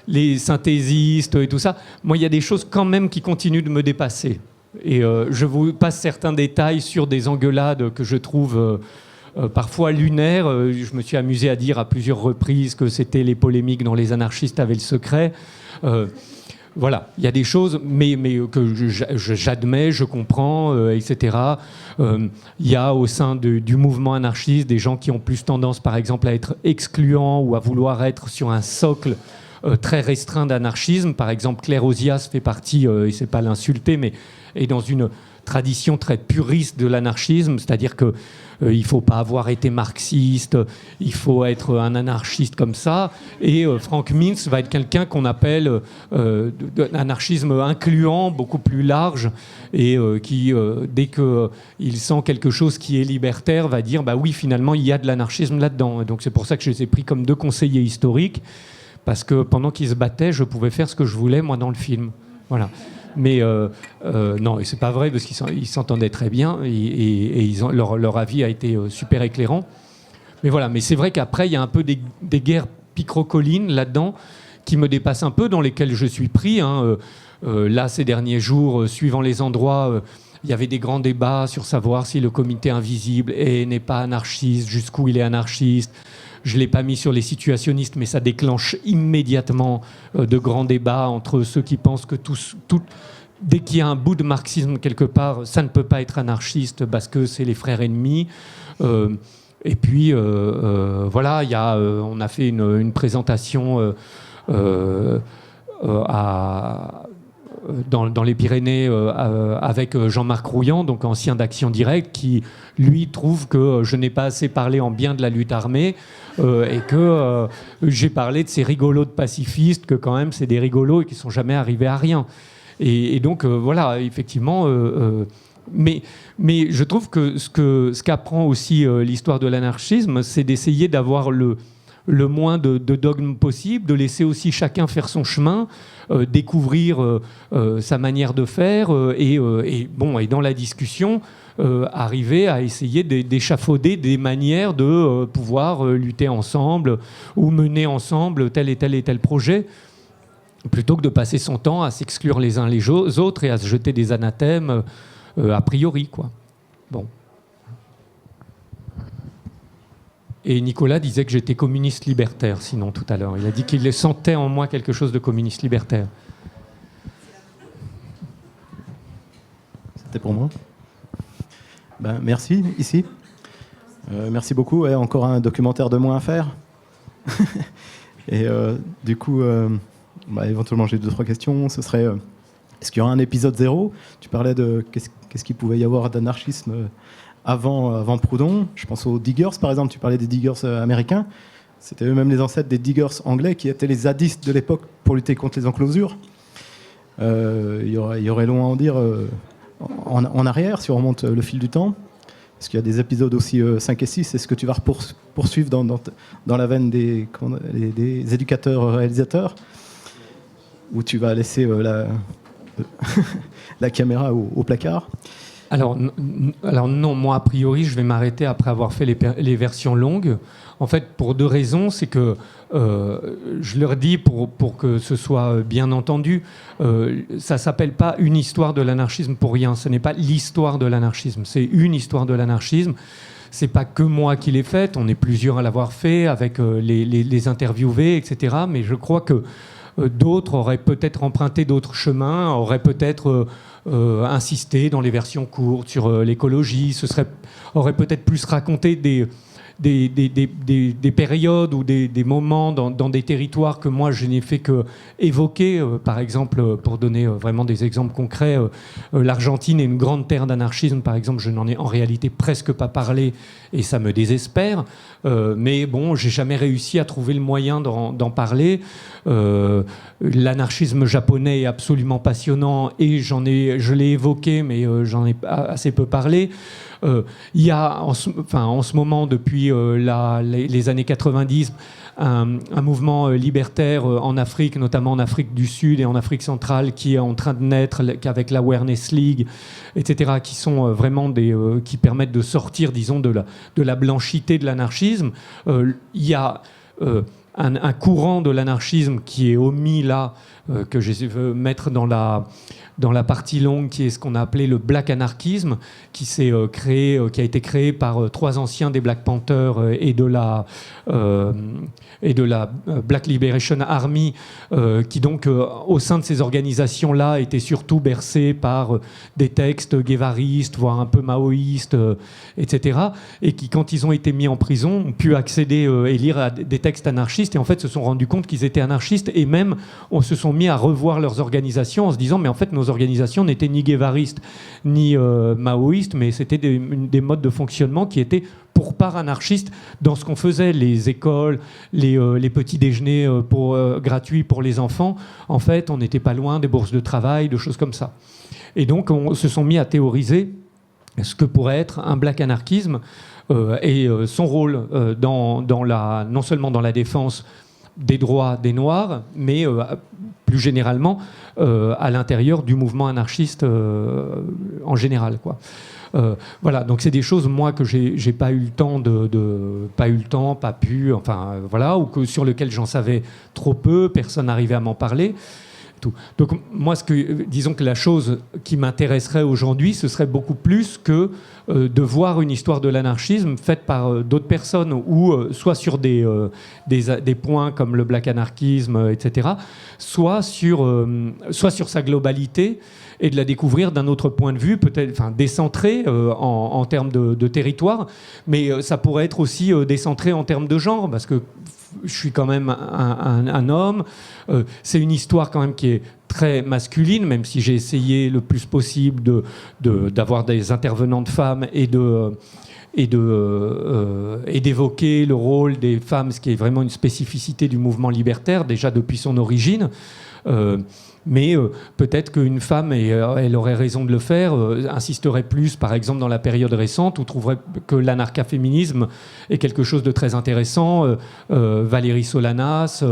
Les synthésistes et tout ça. Moi, il y a des choses quand même qui continuent de me dépasser. Et je vous passe certains détails sur des engueulades que je trouve parfois lunaires. Je me suis amusé à dire à plusieurs reprises que c'était les polémiques dont les anarchistes avaient le secret. Voilà, il y a des choses, mais que j'admets, je comprends, etc. Il y a au sein du mouvement anarchiste des gens qui ont plus tendance, par exemple, à être excluants ou à vouloir être sur un socle très restreint d'anarchisme. Par exemple, Claire Ozias fait partie, et c'est pas l'insulter, mais est dans une tradition très puriste de l'anarchisme, c'est-à-dire que il faut pas avoir été marxiste, il faut être un anarchiste comme ça. Et Frank Mintz va être quelqu'un qu'on appelle un anarchisme incluant, beaucoup plus large, et qui, dès qu'il sent quelque chose qui est libertaire, va dire bah oui, finalement, il y a de l'anarchisme là-dedans. Et donc c'est pour ça que je les ai pris comme deux conseillers historiques, parce que pendant qu'ils se battaient, je pouvais faire ce que je voulais, moi, dans le film. Voilà. Mais non, et c'est pas vrai parce qu'ils s'entendaient très bien et leur avis a été super éclairant. Mais voilà, mais c'est vrai qu'après il y a un peu des guerres picrocolines là-dedans qui me dépassent un peu, dans lesquelles je suis pris. Hein. Là, ces derniers jours, suivant les endroits, il y avait des grands débats sur savoir si le comité invisible n'est pas anarchiste, jusqu'où il est anarchiste. Je ne l'ai pas mis sur les situationnistes, mais ça déclenche immédiatement de grands débats entre ceux qui pensent que dès qu'il y a un bout de marxisme quelque part, ça ne peut pas être anarchiste parce que c'est les frères ennemis. Et puis, voilà, on a fait une présentation dans les Pyrénées avec Jean-Marc Rouillant, donc ancien d'Action Directe, qui, lui, trouve que je n'ai pas assez parlé en bien de la lutte armée et que j'ai parlé de ces rigolos de pacifistes, que quand même, c'est des rigolos et qui ne sont jamais arrivés à rien. Et donc, voilà, effectivement... Mais je trouve que ce qu'apprend aussi l'histoire de l'anarchisme, c'est d'essayer d'avoir le moins de dogmes possible, de laisser aussi chacun faire son chemin, découvrir sa manière de faire et dans la discussion, arriver à essayer d'échafauder des manières de pouvoir lutter ensemble ou mener ensemble tel et tel projet, plutôt que de passer son temps à s'exclure les uns les autres et à se jeter des anathèmes a priori, quoi. Bon. Et Nicolas disait que j'étais communiste libertaire, sinon, tout à l'heure. Il a dit qu'il sentait en moi quelque chose de communiste libertaire. C'était pour moi. Ben, merci, ici. Merci beaucoup. Ouais, encore un documentaire de moins à faire. Et du coup, éventuellement, j'ai 2-3 questions. Ce serait, est-ce qu'il y aura un épisode 0 ? Tu parlais de qu'est-ce qu'il pouvait y avoir d'anarchisme avant Proudhon. Je pense aux Diggers, par exemple. Tu parlais des Diggers américains. C'était eux-mêmes les ancêtres des Diggers anglais qui étaient les zadistes de l'époque pour lutter contre les enclosures. Il y aurait long à en dire en arrière, si on remonte le fil du temps. Parce qu'il y a des épisodes aussi 5 et 6. Est-ce que tu vas poursuivre dans la veine des éducateurs-réalisateurs, où tu vas laisser la caméra au placard ? Alors non, moi a priori je vais m'arrêter après avoir fait les versions longues. En fait, pour 2 raisons, c'est que je leur dis pour que ce soit bien entendu, ça s'appelle pas une histoire de l'anarchisme pour rien. Ce n'est pas l'histoire de l'anarchisme, c'est une histoire de l'anarchisme. C'est pas que moi qui l'ai faite, on est plusieurs à l'avoir fait avec les interviewés, etc. Mais je crois que d'autres auraient peut-être emprunté d'autres chemins, auraient peut-être insisté dans les versions courtes sur l'écologie, aurait peut-être plus raconté des périodes ou des moments dans des territoires que moi je n'ai fait que évoquer. Par exemple, pour donner vraiment des exemples concrets, l'Argentine est une grande terre d'anarchisme, par exemple. Je n'en ai en réalité presque pas parlé et ça me désespère. Mais bon, j'ai jamais réussi à trouver le moyen d'en parler. L'anarchisme japonais est absolument passionnant et je l'ai évoqué, mais j'en ai assez peu parlé. Il y a en ce moment, depuis les années 90, un mouvement libertaire en Afrique, notamment en Afrique du Sud et en Afrique centrale, qui est en train de naître avec l'Awareness League, etc., qui sont vraiment qui permettent de sortir, disons, de la blanchité de l'anarchisme. Il y a un courant de l'anarchisme qui est omis là, que je veux mettre dans la partie longue, qui est ce qu'on a appelé le black anarchisme, qui a été créé par 3 anciens des Black Panthers et de la Black Liberation Army, qui donc au sein de ces organisations-là étaient surtout bercés par des textes guévaristes, voire un peu maoïstes, etc. Et qui, quand ils ont été mis en prison, ont pu accéder et lire à des textes anarchistes, et en fait se sont rendus compte qu'ils étaient anarchistes, et même se sont mis à revoir leurs organisations en se disant mais en fait nos organisations n'étaient ni guévaristes ni maoïstes, mais c'était des modes de fonctionnement qui étaient pour part anarchistes dans ce qu'on faisait, les écoles, les petits déjeuners gratuits pour les enfants. En fait, on n'était pas loin des bourses de travail, de choses comme ça. Et donc on se sont mis à théoriser ce que pourrait être un black anarchisme et son rôle non seulement dans la défense des droits des Noirs, mais plus généralement à l'intérieur du mouvement anarchiste en général, quoi. Voilà, donc c'est des choses moi que j'ai pas eu le temps pas pu, enfin voilà, ou sur lesquelles j'en savais trop peu, personne n'arrivait à m'en parler. Tout. Donc moi, disons que la chose qui m'intéresserait aujourd'hui, ce serait beaucoup plus que de voir une histoire de l'anarchisme faite par d'autres personnes, ou soit sur des points comme le black anarchisme, etc., soit sur sa globalité, et de la découvrir d'un autre point de vue, peut-être, enfin, décentré en termes de territoire, mais ça pourrait être aussi décentré en termes de genre, parce que je suis quand même un homme. C'est une histoire quand même qui est très masculine, même si j'ai essayé le plus possible d'avoir des intervenantes femmes et d'évoquer le rôle des femmes, ce qui est vraiment une spécificité du mouvement libertaire, déjà depuis son origine. Mais peut-être qu'une femme, et elle aurait raison de le faire, insisterait plus, par exemple, dans la période récente, où trouverait que l'anarcha-féminisme est quelque chose de très intéressant. Valérie Solanas,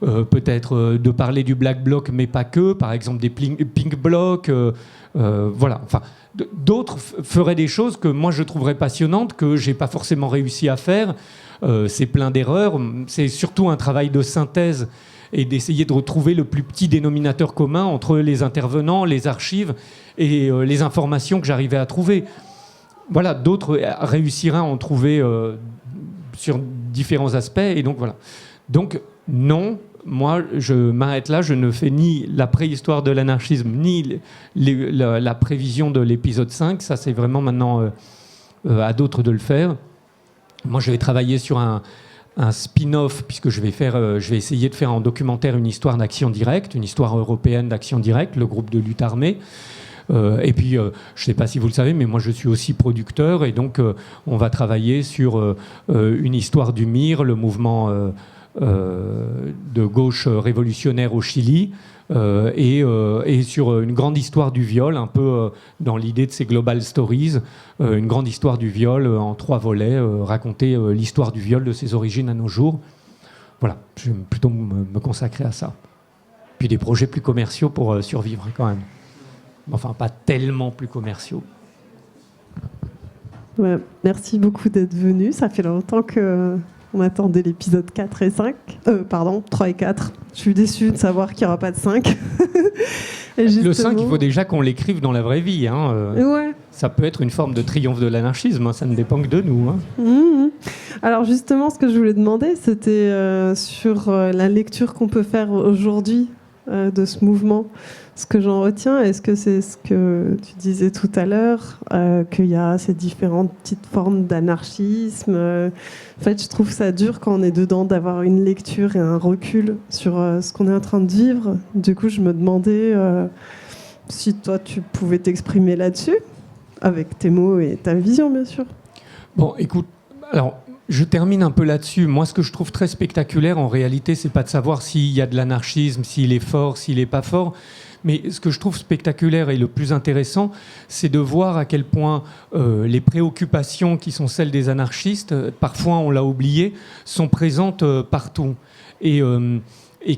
peut-être de parler du Black Bloc, mais pas que, par exemple des Pink Blocs. Voilà, enfin, d'autres feraient des choses que moi je trouverais passionnantes, que j'ai pas forcément réussi à faire. C'est plein d'erreurs. C'est surtout un travail de synthèse et d'essayer de retrouver le plus petit dénominateur commun entre les intervenants, les archives et les informations que j'arrivais à trouver. Voilà, d'autres réussiraient à en trouver sur différents aspects, et donc voilà. Donc non, moi je m'arrête là, je ne fais ni la préhistoire de l'anarchisme, ni la prévision de l'épisode 5, ça c'est vraiment maintenant à d'autres de le faire. Moi je vais travailler sur un spin-off, puisque je vais essayer de faire en documentaire une histoire d'Action Directe, une histoire européenne d'Action Directe, le groupe de lutte armée. Et puis, je ne sais pas si vous le savez, mais moi je suis aussi producteur, et donc on va travailler sur une histoire du MIR, le mouvement de gauche révolutionnaire au Chili, et sur une grande histoire du viol, un peu dans l'idée de ces Global Stories, une grande histoire du viol en 3 volets, raconter l'histoire du viol de ses origines à nos jours. Voilà, je vais plutôt me consacrer à ça. Puis des projets plus commerciaux pour survivre quand même. Enfin, pas tellement plus commerciaux. Ouais, merci beaucoup d'être venu. Ça fait longtemps qu'on attendait l'épisode 4 et 5. 3 et 4. Je suis déçue de savoir qu'il n'y aura pas de 5. Et justement... Le 5, il faut déjà qu'on l'écrive dans la vraie vie. Ouais. Ça peut être une forme de triomphe de l'anarchisme. Ça ne dépend que de nous. Alors justement, ce que je voulais demander, c'était sur la lecture qu'on peut faire aujourd'hui de ce mouvement. Ce que j'en retiens, est-ce que c'est ce que tu disais tout à l'heure, qu'il y a ces différentes petites formes d'anarchisme. En fait, je trouve ça dur quand on est dedans d'avoir une lecture et un recul sur ce qu'on est en train de vivre. Du coup, je me demandais si toi, tu pouvais t'exprimer là-dessus, avec tes mots et ta vision, bien sûr. Bon, écoute, alors... Je termine un peu là-dessus. Moi, ce que je trouve très spectaculaire, en réalité, c'est pas de savoir s'il y a de l'anarchisme, s'il est fort, s'il n'est pas fort. Mais ce que je trouve spectaculaire et le plus intéressant, c'est de voir à quel point les préoccupations qui sont celles des anarchistes, parfois on l'a oublié, sont présentes partout. Et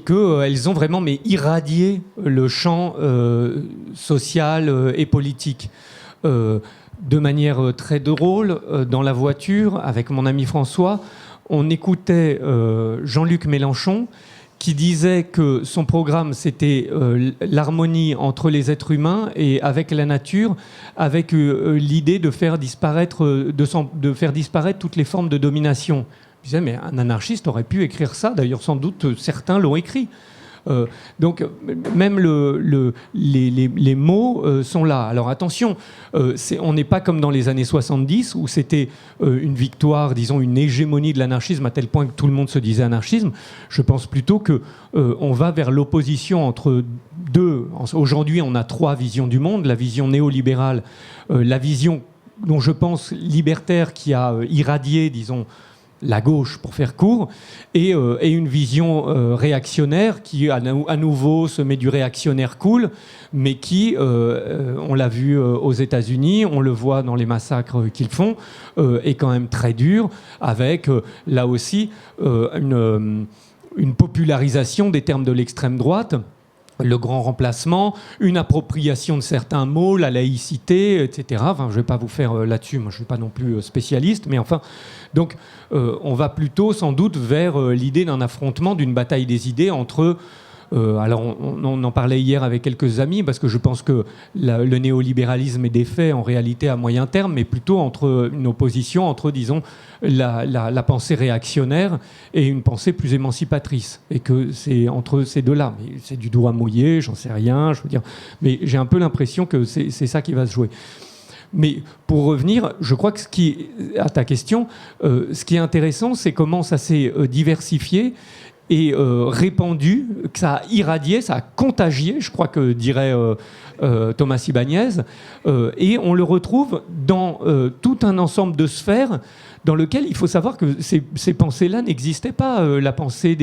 qu'elles ont vraiment irradié le champ social et politique. De manière très drôle, dans la voiture, avec mon ami François, on écoutait Jean-Luc Mélenchon qui disait que son programme, c'était l'harmonie entre les êtres humains et avec la nature, avec l'idée de faire disparaître toutes les formes de domination. Je disais, mais un anarchiste aurait pu écrire ça. D'ailleurs, sans doute, certains l'ont écrit. Donc, même les mots sont là. Alors, attention, on n'est pas comme dans les années 70, où c'était une victoire, disons, une hégémonie de l'anarchisme, à tel point que tout le monde se disait anarchisme. Je pense plutôt qu'on va vers l'opposition entre deux. Aujourd'hui, on a trois visions du monde. La vision néolibérale, la vision dont je pense libertaire qui a irradié, disons, la gauche, pour faire court, et une vision réactionnaire qui, à nouveau, se met du réactionnaire cool, mais qui, on l'a vu aux États-Unis, on le voit dans les massacres qu'ils font, est quand même très dur, avec, là aussi, une popularisation des termes de l'extrême droite, le grand remplacement, une appropriation de certains mots, la laïcité, etc. Enfin, je ne vais pas vous faire là-dessus, moi je ne suis pas non plus spécialiste, mais enfin... Donc, on va plutôt, sans doute, vers l'idée d'un affrontement, d'une bataille des idées entre... alors, on en parlait hier avec quelques amis, parce que je pense que le néolibéralisme est défait, en réalité, à moyen terme, mais plutôt entre une opposition entre, disons, la pensée réactionnaire et une pensée plus émancipatrice. Et que c'est entre ces deux-là. Mais c'est du doigt mouillé, j'en sais rien, je veux dire. Mais j'ai un peu l'impression que c'est ça qui va se jouer. Mais pour revenir, je crois que à ta question, ce qui est intéressant, c'est comment ça s'est diversifié et répandu, que ça a irradié, ça a contagié, je crois que dirait Thomas Ibanez, et on le retrouve dans tout un ensemble de sphères dans lequel il faut savoir que ces pensées-là n'existaient pas. La pensée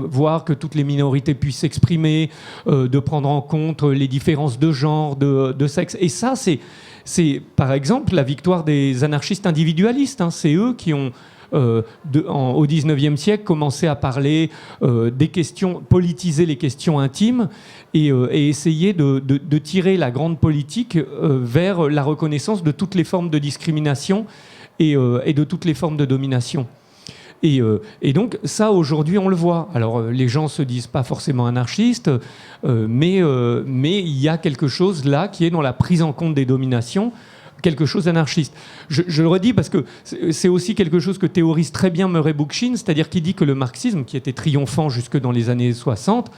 voir que toutes les minorités puissent s'exprimer, de prendre en compte les différences de genre, de sexe. Et ça, c'est par exemple la victoire des anarchistes individualistes. Hein. C'est eux qui ont, au XIXe siècle, commencé à parler des questions, politiser les questions intimes et essayer de tirer la grande politique vers la reconnaissance de toutes les formes de discrimination et de toutes les formes de domination. Et donc, ça, aujourd'hui, on le voit. Alors, les gens ne se disent pas forcément anarchistes, mais il y a quelque chose là qui est dans la prise en compte des dominations, quelque chose d'anarchiste. Je le redis parce que c'est aussi quelque chose que théorise très bien Murray Bookchin, c'est-à-dire qu'il dit que le marxisme, qui était triomphant jusque dans les années 60,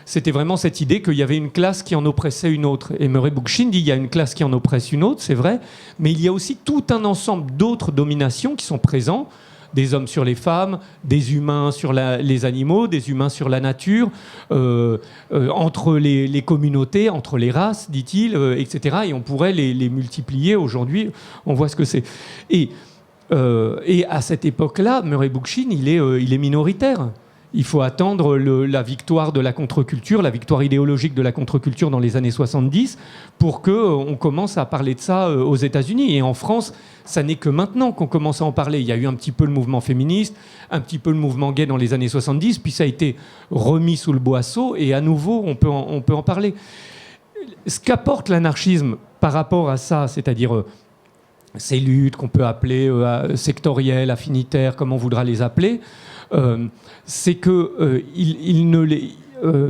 c'était vraiment cette idée qu'il y avait une classe qui en oppressait une autre. Et Murray Bookchin dit qu'il y a une classe qui en oppresse une autre, c'est vrai, mais il y a aussi tout un ensemble d'autres dominations qui sont présents, des hommes sur les femmes, des humains sur les animaux, des humains sur la nature, entre les communautés, entre les races, dit-il, etc. Et on pourrait les multiplier aujourd'hui. On voit ce que c'est. Et à cette époque-là, Murray Bookchin, il est minoritaire. Il faut attendre la victoire de la contre-culture, la victoire idéologique de la contre-culture dans les années 70 pour qu'on commence à parler de ça aux États-Unis. Et en France, ça n'est que maintenant qu'on commence à en parler. Il y a eu un petit peu le mouvement féministe, un petit peu le mouvement gay dans les années 70, puis ça a été remis sous le boisseau et à nouveau, on peut en parler. Ce qu'apporte l'anarchisme par rapport à ça, c'est-à-dire ces luttes qu'on peut appeler sectorielles, affinitaires, comme on voudra les appeler, c'est que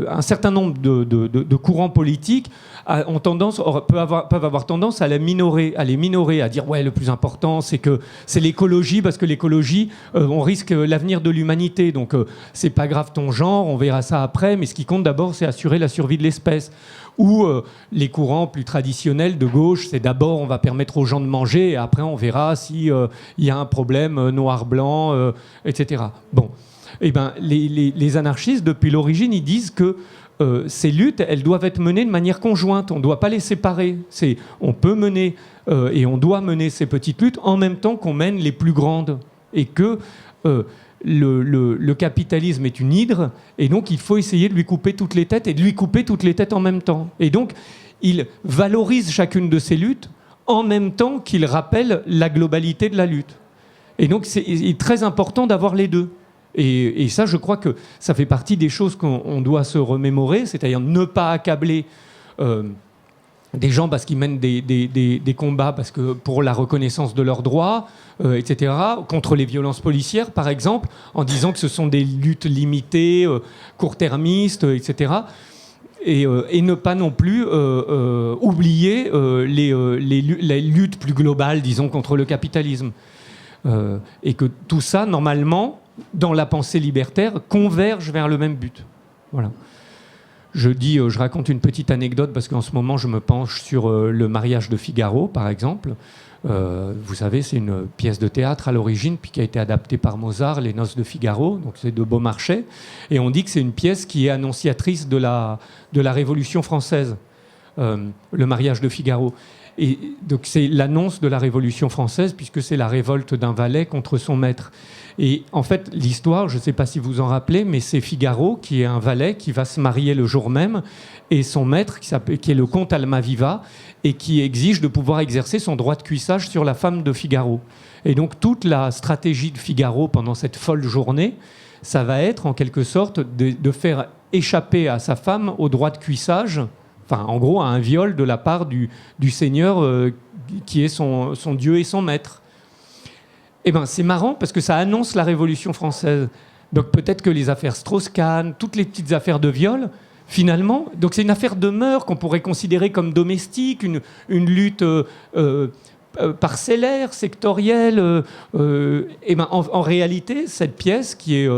un certain nombre de courants politiques peuvent avoir tendance à les minorer, à dire ouais, le plus important c'est l'écologie, parce que l'écologie on risque l'avenir de l'humanité, donc c'est pas grave ton genre, on verra ça après, mais ce qui compte d'abord c'est assurer la survie de l'espèce. Ou les courants plus traditionnels de gauche, c'est d'abord on va permettre aux gens de manger et après on verra s'il y a un problème noir-blanc, etc. Bon, eh ben, les anarchistes, depuis l'origine, ils disent que ces luttes, elles doivent être menées de manière conjointe. On ne doit pas les séparer. On peut mener et on doit mener ces petites luttes en même temps qu'on mène les plus grandes. Et que le capitalisme est une hydre, et donc il faut essayer de lui couper toutes les têtes, et de lui couper toutes les têtes en même temps. Et donc, il valorise chacune de ces luttes en même temps qu'il rappelle la globalité de la lutte. Et donc, c'est très important d'avoir les deux. Et ça, je crois que ça fait partie des choses qu'on doit se remémorer, c'est-à-dire ne pas accabler des gens parce qu'ils mènent des combats parce que pour la reconnaissance de leurs droits, etc., contre les violences policières, par exemple, en disant que ce sont des luttes limitées, court-termistes, etc., et ne pas non plus oublier les luttes plus globales, disons, contre le capitalisme. Et que tout ça, normalement, dans la pensée libertaire, converge vers le même but. Voilà. Je raconte une petite anecdote parce qu'en ce moment, je me penche sur le mariage de Figaro, par exemple. Vous savez, c'est une pièce de théâtre à l'origine, puis qui a été adaptée par Mozart, Les Noces de Figaro, donc c'est de Beaumarchais. Et on dit que c'est une pièce qui est annonciatrice de la Révolution française, le mariage de Figaro. Et donc c'est l'annonce de la Révolution française, puisque c'est la révolte d'un valet contre son maître. Et en fait, l'histoire, je ne sais pas si vous en rappelez, mais c'est Figaro, qui est un valet, qui va se marier le jour même, et son maître, qui est le comte Almaviva, et qui exige de pouvoir exercer son droit de cuissage sur la femme de Figaro. Et donc toute la stratégie de Figaro pendant cette folle journée, ça va être en quelque sorte de faire échapper à sa femme au droit de cuissage, enfin en gros à un viol de la part du seigneur qui est son dieu et son maître. Eh ben, c'est marrant parce que ça annonce la Révolution française. Donc peut-être que les affaires Strauss-Kahn, toutes les petites affaires de viol, finalement, donc c'est une affaire de mœurs qu'on pourrait considérer comme domestique, une lutte parcellaire, sectorielle. Et ben, en réalité, cette pièce qui est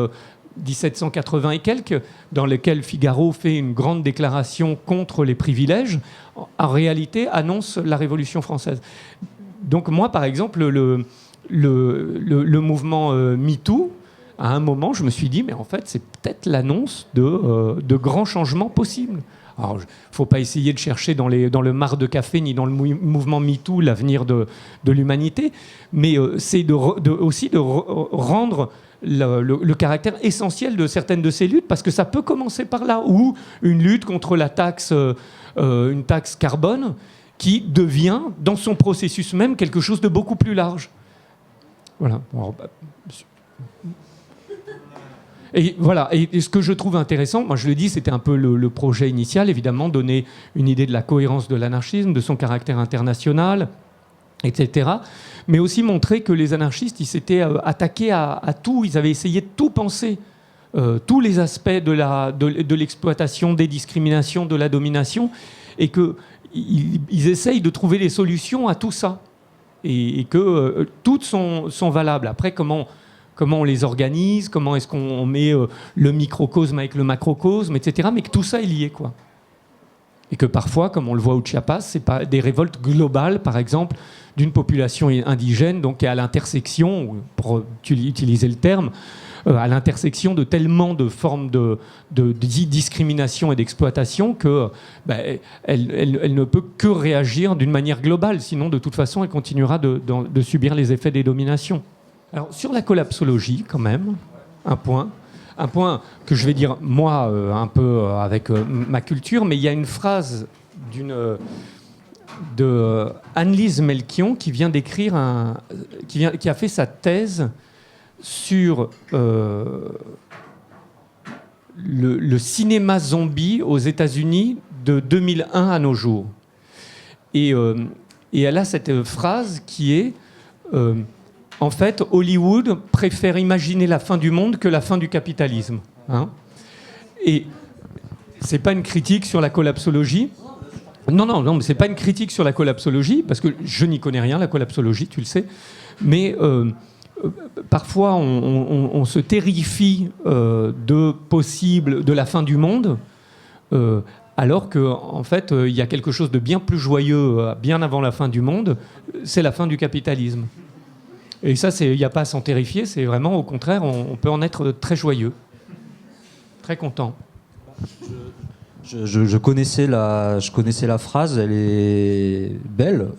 1780 et quelques, dans laquelle Figaro fait une grande déclaration contre les privilèges, en réalité annonce la Révolution française. Donc moi, par exemple, le mouvement MeToo, à un moment, je me suis dit, mais en fait, c'est peut-être l'annonce de grands changements possibles. Alors, il ne faut pas essayer de chercher dans le mar de café ni dans le mouvement MeToo l'avenir de l'humanité, mais c'est aussi de rendre le caractère essentiel de certaines de ces luttes, parce que ça peut commencer par là, ou une lutte contre la taxe, une taxe carbone, qui devient, dans son processus même, quelque chose de beaucoup plus large. Voilà. Alors, et voilà. Et ce que je trouve intéressant, moi je le dis, c'était un peu le projet initial, évidemment, donner une idée de la cohérence de l'anarchisme, de son caractère international, etc. Mais aussi montrer que les anarchistes, ils s'étaient attaqués à tout, ils avaient essayé de tout penser, tous les aspects de l'exploitation, des discriminations, de la domination, et qu'ils essayent de trouver des solutions à tout ça. Et que toutes sont valables. Après, comment on les organise, comment est-ce qu'on met le microcosme avec le macrocosme, etc. Mais que tout ça est lié, quoi. Et que parfois, comme on le voit au Chiapas, c'est pas des révoltes globales, par exemple, d'une population indigène, donc à l'intersection, pour utiliser le terme, à l'intersection de tellement de formes de discrimination et d'exploitation que elle ne peut que réagir d'une manière globale. Sinon, de toute façon, elle continuera de subir les effets des dominations. Alors, sur la collapsologie, quand même, un point que je vais dire, moi, un peu avec ma culture, mais il y a une phrase de Annelise Melchion qui vient d'écrire qui a fait sa thèse sur le cinéma zombie aux États-Unis de 2001 à nos jours. Et elle a cette phrase qui est en fait, Hollywood préfère imaginer la fin du monde que la fin du capitalisme. Hein. Et c'est pas une critique sur la collapsologie. Non, mais c'est pas une critique sur la collapsologie, parce que je n'y connais rien, la collapsologie, tu le sais. Mais parfois, on se terrifie de la fin du monde, alors qu'en fait, il y a quelque chose de bien plus joyeux, bien avant la fin du monde, c'est la fin du capitalisme. Et ça, il n'y a pas à s'en terrifier, c'est vraiment, au contraire, on peut en être très joyeux, très content. Je connaissais la phrase, elle est belle.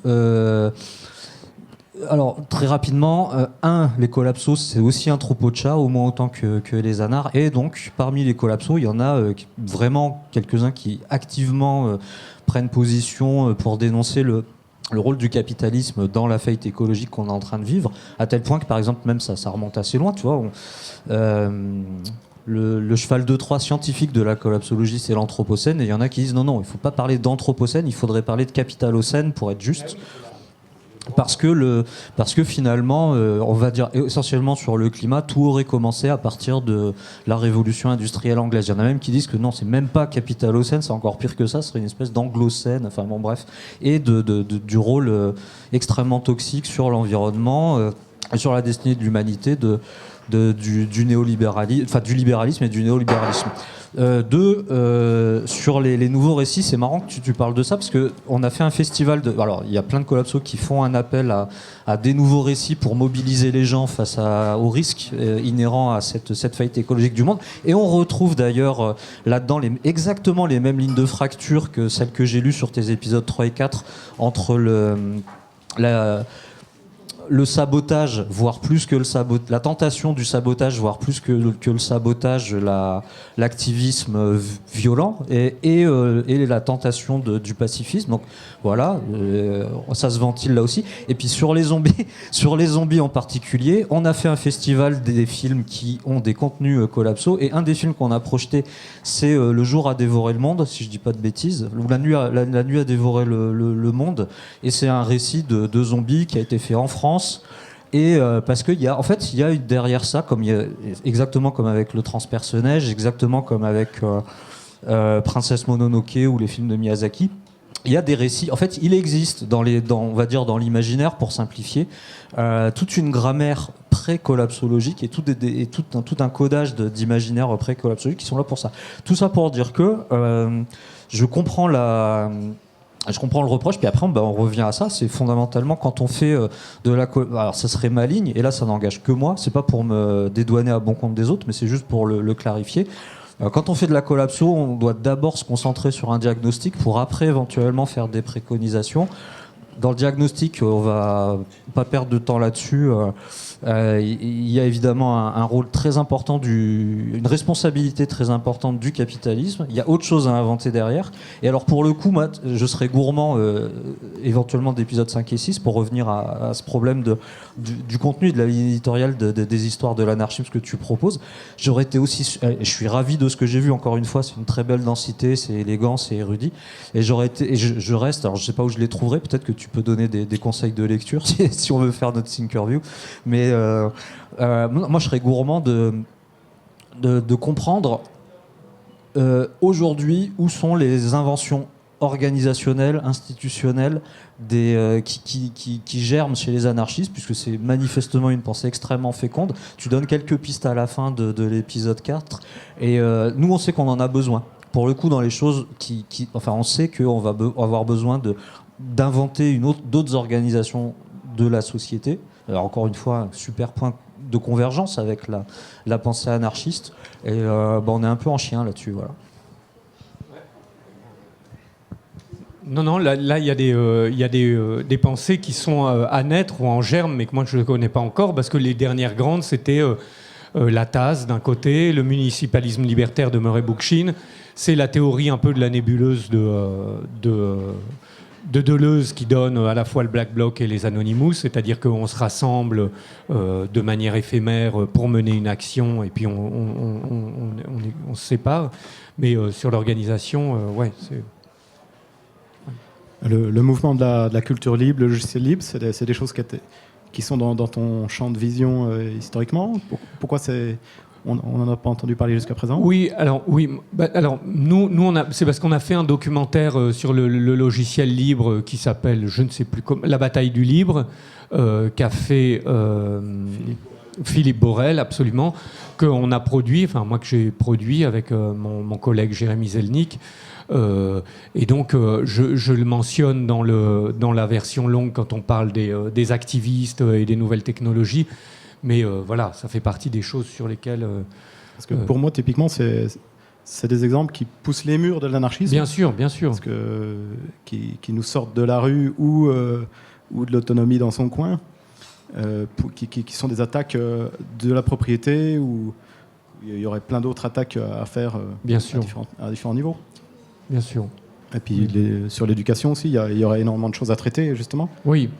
Alors, très rapidement, les collapsos, c'est aussi un troupeau de chats, au moins autant que les anars. Et donc, parmi les collapsos, il y en a vraiment quelques-uns qui activement prennent position pour dénoncer le rôle du capitalisme dans la faillite écologique qu'on est en train de vivre, à tel point que, par exemple, même ça remonte assez loin, tu vois. le cheval de Troie scientifique de la collapsologie, c'est l'anthropocène, et il y en a qui disent non, il ne faut pas parler d'anthropocène, il faudrait parler de capitalocène pour être juste. Parce que finalement, on va dire essentiellement sur le climat, tout aurait commencé à partir de la révolution industrielle anglaise. Il y en a même qui disent que non, c'est même pas capitalocène, c'est encore pire que ça, ce serait une espèce d'anglocène, enfin bon bref, et du rôle extrêmement toxique sur l'environnement, et sur la destinée de l'humanité du néolibéralisme, enfin du libéralisme et du néolibéralisme. Sur les nouveaux récits, c'est marrant que tu parles de ça parce que on a fait un festival alors il y a plein de collapsos qui font un appel à des nouveaux récits pour mobiliser les gens face aux risques inhérents à cette faillite écologique du monde, et on retrouve d'ailleurs là-dedans exactement les mêmes lignes de fracture que celles que j'ai lues sur tes épisodes 3 et 4 entre le sabotage, voire plus que la tentation du sabotage, voire plus que le sabotage, l'activisme violent et la tentation du pacifisme. Donc voilà, ça se ventile là aussi. Et puis sur les zombies en particulier, on a fait un festival des films qui ont des contenus collapsos, et un des films qu'on a projeté, c'est Le jour a dévoré le monde, si je dis pas de bêtises, ou La nuit a dévoré le monde, et c'est un récit de zombies qui a été fait en France. Et parce qu'il y a derrière ça, exactement comme avec Le transperce-neige, exactement comme avec Princesse Mononoke ou les films de Miyazaki, il y a des récits. En fait, il existe on va dire dans l'imaginaire, pour simplifier, toute une grammaire pré-collapsologique et tout un codage d'imaginaire pré-collapsologique qui sont là pour ça. Tout ça pour dire que je comprends le reproche, puis après on revient à ça. C'est fondamentalement quand on fait alors ça serait ma ligne, et là ça n'engage que moi, c'est pas pour me dédouaner à bon compte des autres, mais c'est juste pour le clarifier. Quand on fait de la collapso, on doit d'abord se concentrer sur un diagnostic pour après éventuellement faire des préconisations. Dans le diagnostic, on va pas perdre de temps là-dessus. Il y a évidemment un rôle très important, une responsabilité très importante du capitalisme. Il y a autre chose à inventer derrière. Et alors pour le coup, moi, je serais gourmand éventuellement d'épisodes 5 et 6 pour revenir à ce problème du contenu et de la ligne éditoriale des histoires de l'anarchisme que tu proposes. J'aurais été aussi, je suis ravi de ce que j'ai vu, encore une fois, c'est une très belle densité, c'est élégant, c'est érudit. Et je reste, alors je sais pas où je les trouverai, peut-être que tu peux donner des conseils de lecture si on veut faire notre Thinkerview. Mais moi, je serais gourmand de comprendre aujourd'hui où sont les inventions organisationnelles, institutionnelles qui germent chez les anarchistes, puisque c'est manifestement une pensée extrêmement féconde. Tu donnes quelques pistes à la fin de l'épisode 4, et nous, on sait qu'on en a besoin. Pour le coup, dans les choses on sait qu'on va avoir besoin d'inventer d'autres organisations de la société. Alors encore une fois, un super point de convergence avec la pensée anarchiste. Et on est un peu en chien là-dessus. Voilà. Non, là il y a des pensées qui sont à naître ou en germe, mais que moi je ne connais pas encore, parce que les dernières grandes, c'était la TAS d'un côté, le municipalisme libertaire de Murray Bookchin, c'est la théorie un peu de la nébuleuse de Deleuze qui donne à la fois le Black Bloc et les Anonymous, c'est-à-dire qu'on se rassemble de manière éphémère pour mener une action et puis on se sépare. Mais sur l'organisation, ouais, c'est... Le mouvement de la culture libre, le logiciel libre, c'est des choses qui sont dans ton champ de vision historiquement. Pourquoi on n'en a pas entendu parler jusqu'à présent? Oui, alors nous c'est parce qu'on a fait un documentaire sur le logiciel libre qui s'appelle, je ne sais plus comment, La bataille du libre, qu'a fait Philippe Borel, absolument, qu'on a produit, enfin moi que j'ai produit avec mon collègue Jérémy Zelnick. Et donc, je le mentionne dans la version longue quand on parle des activistes et des nouvelles technologies. Mais voilà, ça fait partie des choses sur lesquelles... Parce que pour moi, typiquement, c'est des exemples qui poussent les murs de l'anarchisme. Bien sûr, bien sûr. Parce que, qui nous sortent de la rue ou de l'autonomie dans son coin, qui sont des attaques de la propriété, où il y aurait plein d'autres attaques à faire bien sûr. À différents niveaux. Bien sûr. Et puis sur l'éducation aussi, il y aurait énormément de choses à traiter, justement. Oui.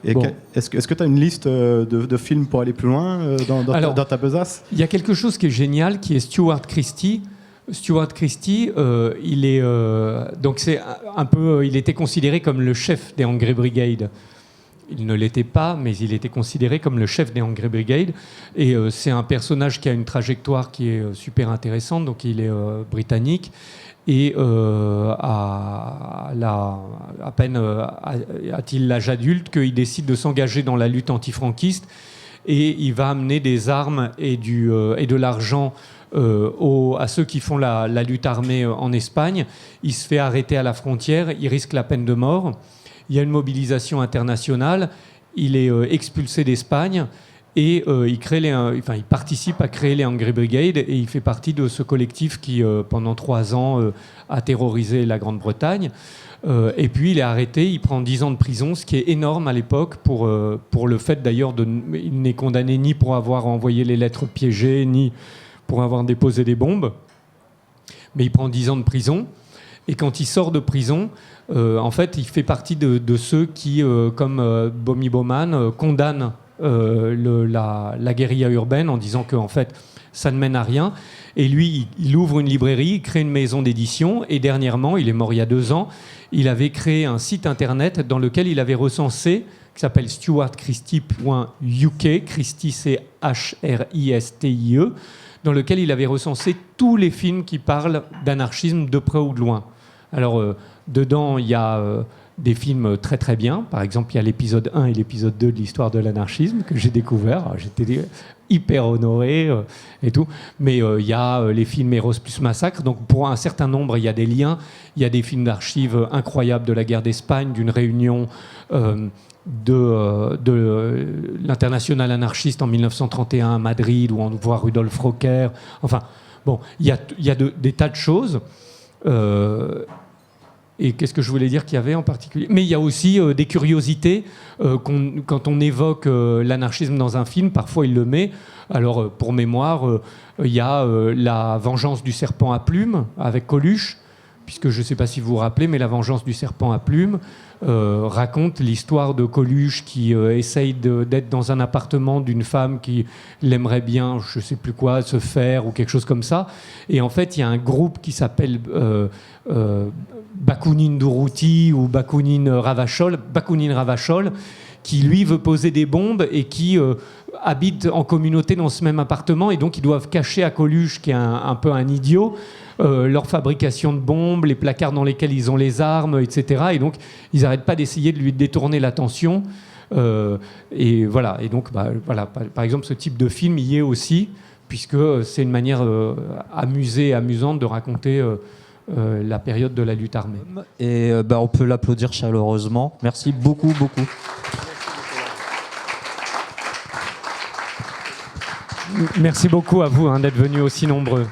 Et Bon. est-ce que tu as une liste de films pour aller plus loin dans ta besace? Il y a quelque chose qui est génial, qui est Stuart Christie. Stuart Christie, il est donc c'est un peu, il était considéré comme le chef des Angry Brigade. Il ne l'était pas, mais il était considéré comme le chef des Angry Brigade. Et c'est un personnage qui a une trajectoire qui est super intéressante. Donc il est britannique. Et à peine a-t-il l'âge adulte qu'il décide de s'engager dans la lutte antifranquiste. Et il va amener des armes et de l'argent à ceux qui font la lutte armée en Espagne. Il se fait arrêter à la frontière. Il risque la peine de mort. Il y a une mobilisation internationale, il est expulsé d'Espagne et il participe à créer les Angry Brigade et il fait partie de ce collectif qui, pendant 3 ans, a terrorisé la Grande-Bretagne. Et puis il est arrêté, il prend 10 ans de prison, ce qui est énorme à l'époque pour le fait d'ailleurs il n'est condamné ni pour avoir envoyé les lettres piégées, ni pour avoir déposé des bombes. Mais il prend 10 ans de prison. Et quand il sort de prison, en fait, il fait partie de ceux qui, comme Bomi Bowman, condamnent la guérilla urbaine en disant que en fait, ça ne mène à rien. Et lui, il ouvre une librairie, il crée une maison d'édition. Et dernièrement, il est mort il y a 2 ans, il avait créé un site internet dans lequel il avait recensé, qui s'appelle stuartchristie.uk, Christie c'est HRISTIE, dans lequel il avait recensé tous les films qui parlent d'anarchisme de près ou de loin. Alors, dedans, il y a des films très très bien. Par exemple, il y a l'épisode 1 et l'épisode 2 de l'histoire de l'anarchisme que j'ai découvert. Alors, j'étais hyper honoré et tout. Mais il y a les films Eros plus Massacre. Donc, pour un certain nombre, il y a des liens. Il y a des films d'archives incroyables de la guerre d'Espagne, d'une réunion de l'internationale anarchiste en 1931 à Madrid, où on voit Rudolf Rocker. Enfin, bon, il y a des tas de choses. Et qu'est-ce que je voulais dire qu'il y avait en particulier? Mais il y a aussi des curiosités. Quand on évoque l'anarchisme dans un film, parfois il le met. Alors, pour mémoire, il y a La vengeance du serpent à plumes avec Coluche, puisque je ne sais pas si vous vous rappelez, mais La vengeance du serpent à plumes raconte l'histoire de Coluche qui essaye d'être dans un appartement d'une femme qui l'aimerait bien, je ne sais plus quoi, se faire ou quelque chose comme ça. Et en fait, il y a un groupe qui s'appelle Bakounine Durruti ou Bakounine Ravachol, qui lui veut poser des bombes et qui habitent en communauté dans ce même appartement, et donc ils doivent cacher à Coluche, qui est un peu un idiot, leur fabrication de bombes, les placards dans lesquels ils ont les armes, etc. Et donc ils n'arrêtent pas d'essayer de lui détourner l'attention. Et voilà. Et donc, voilà. Par exemple, ce type de film y est aussi, puisque c'est une manière amusante de raconter la période de la lutte armée. Et on peut l'applaudir chaleureusement. Merci beaucoup, beaucoup. Merci beaucoup à vous d'être venus aussi nombreux.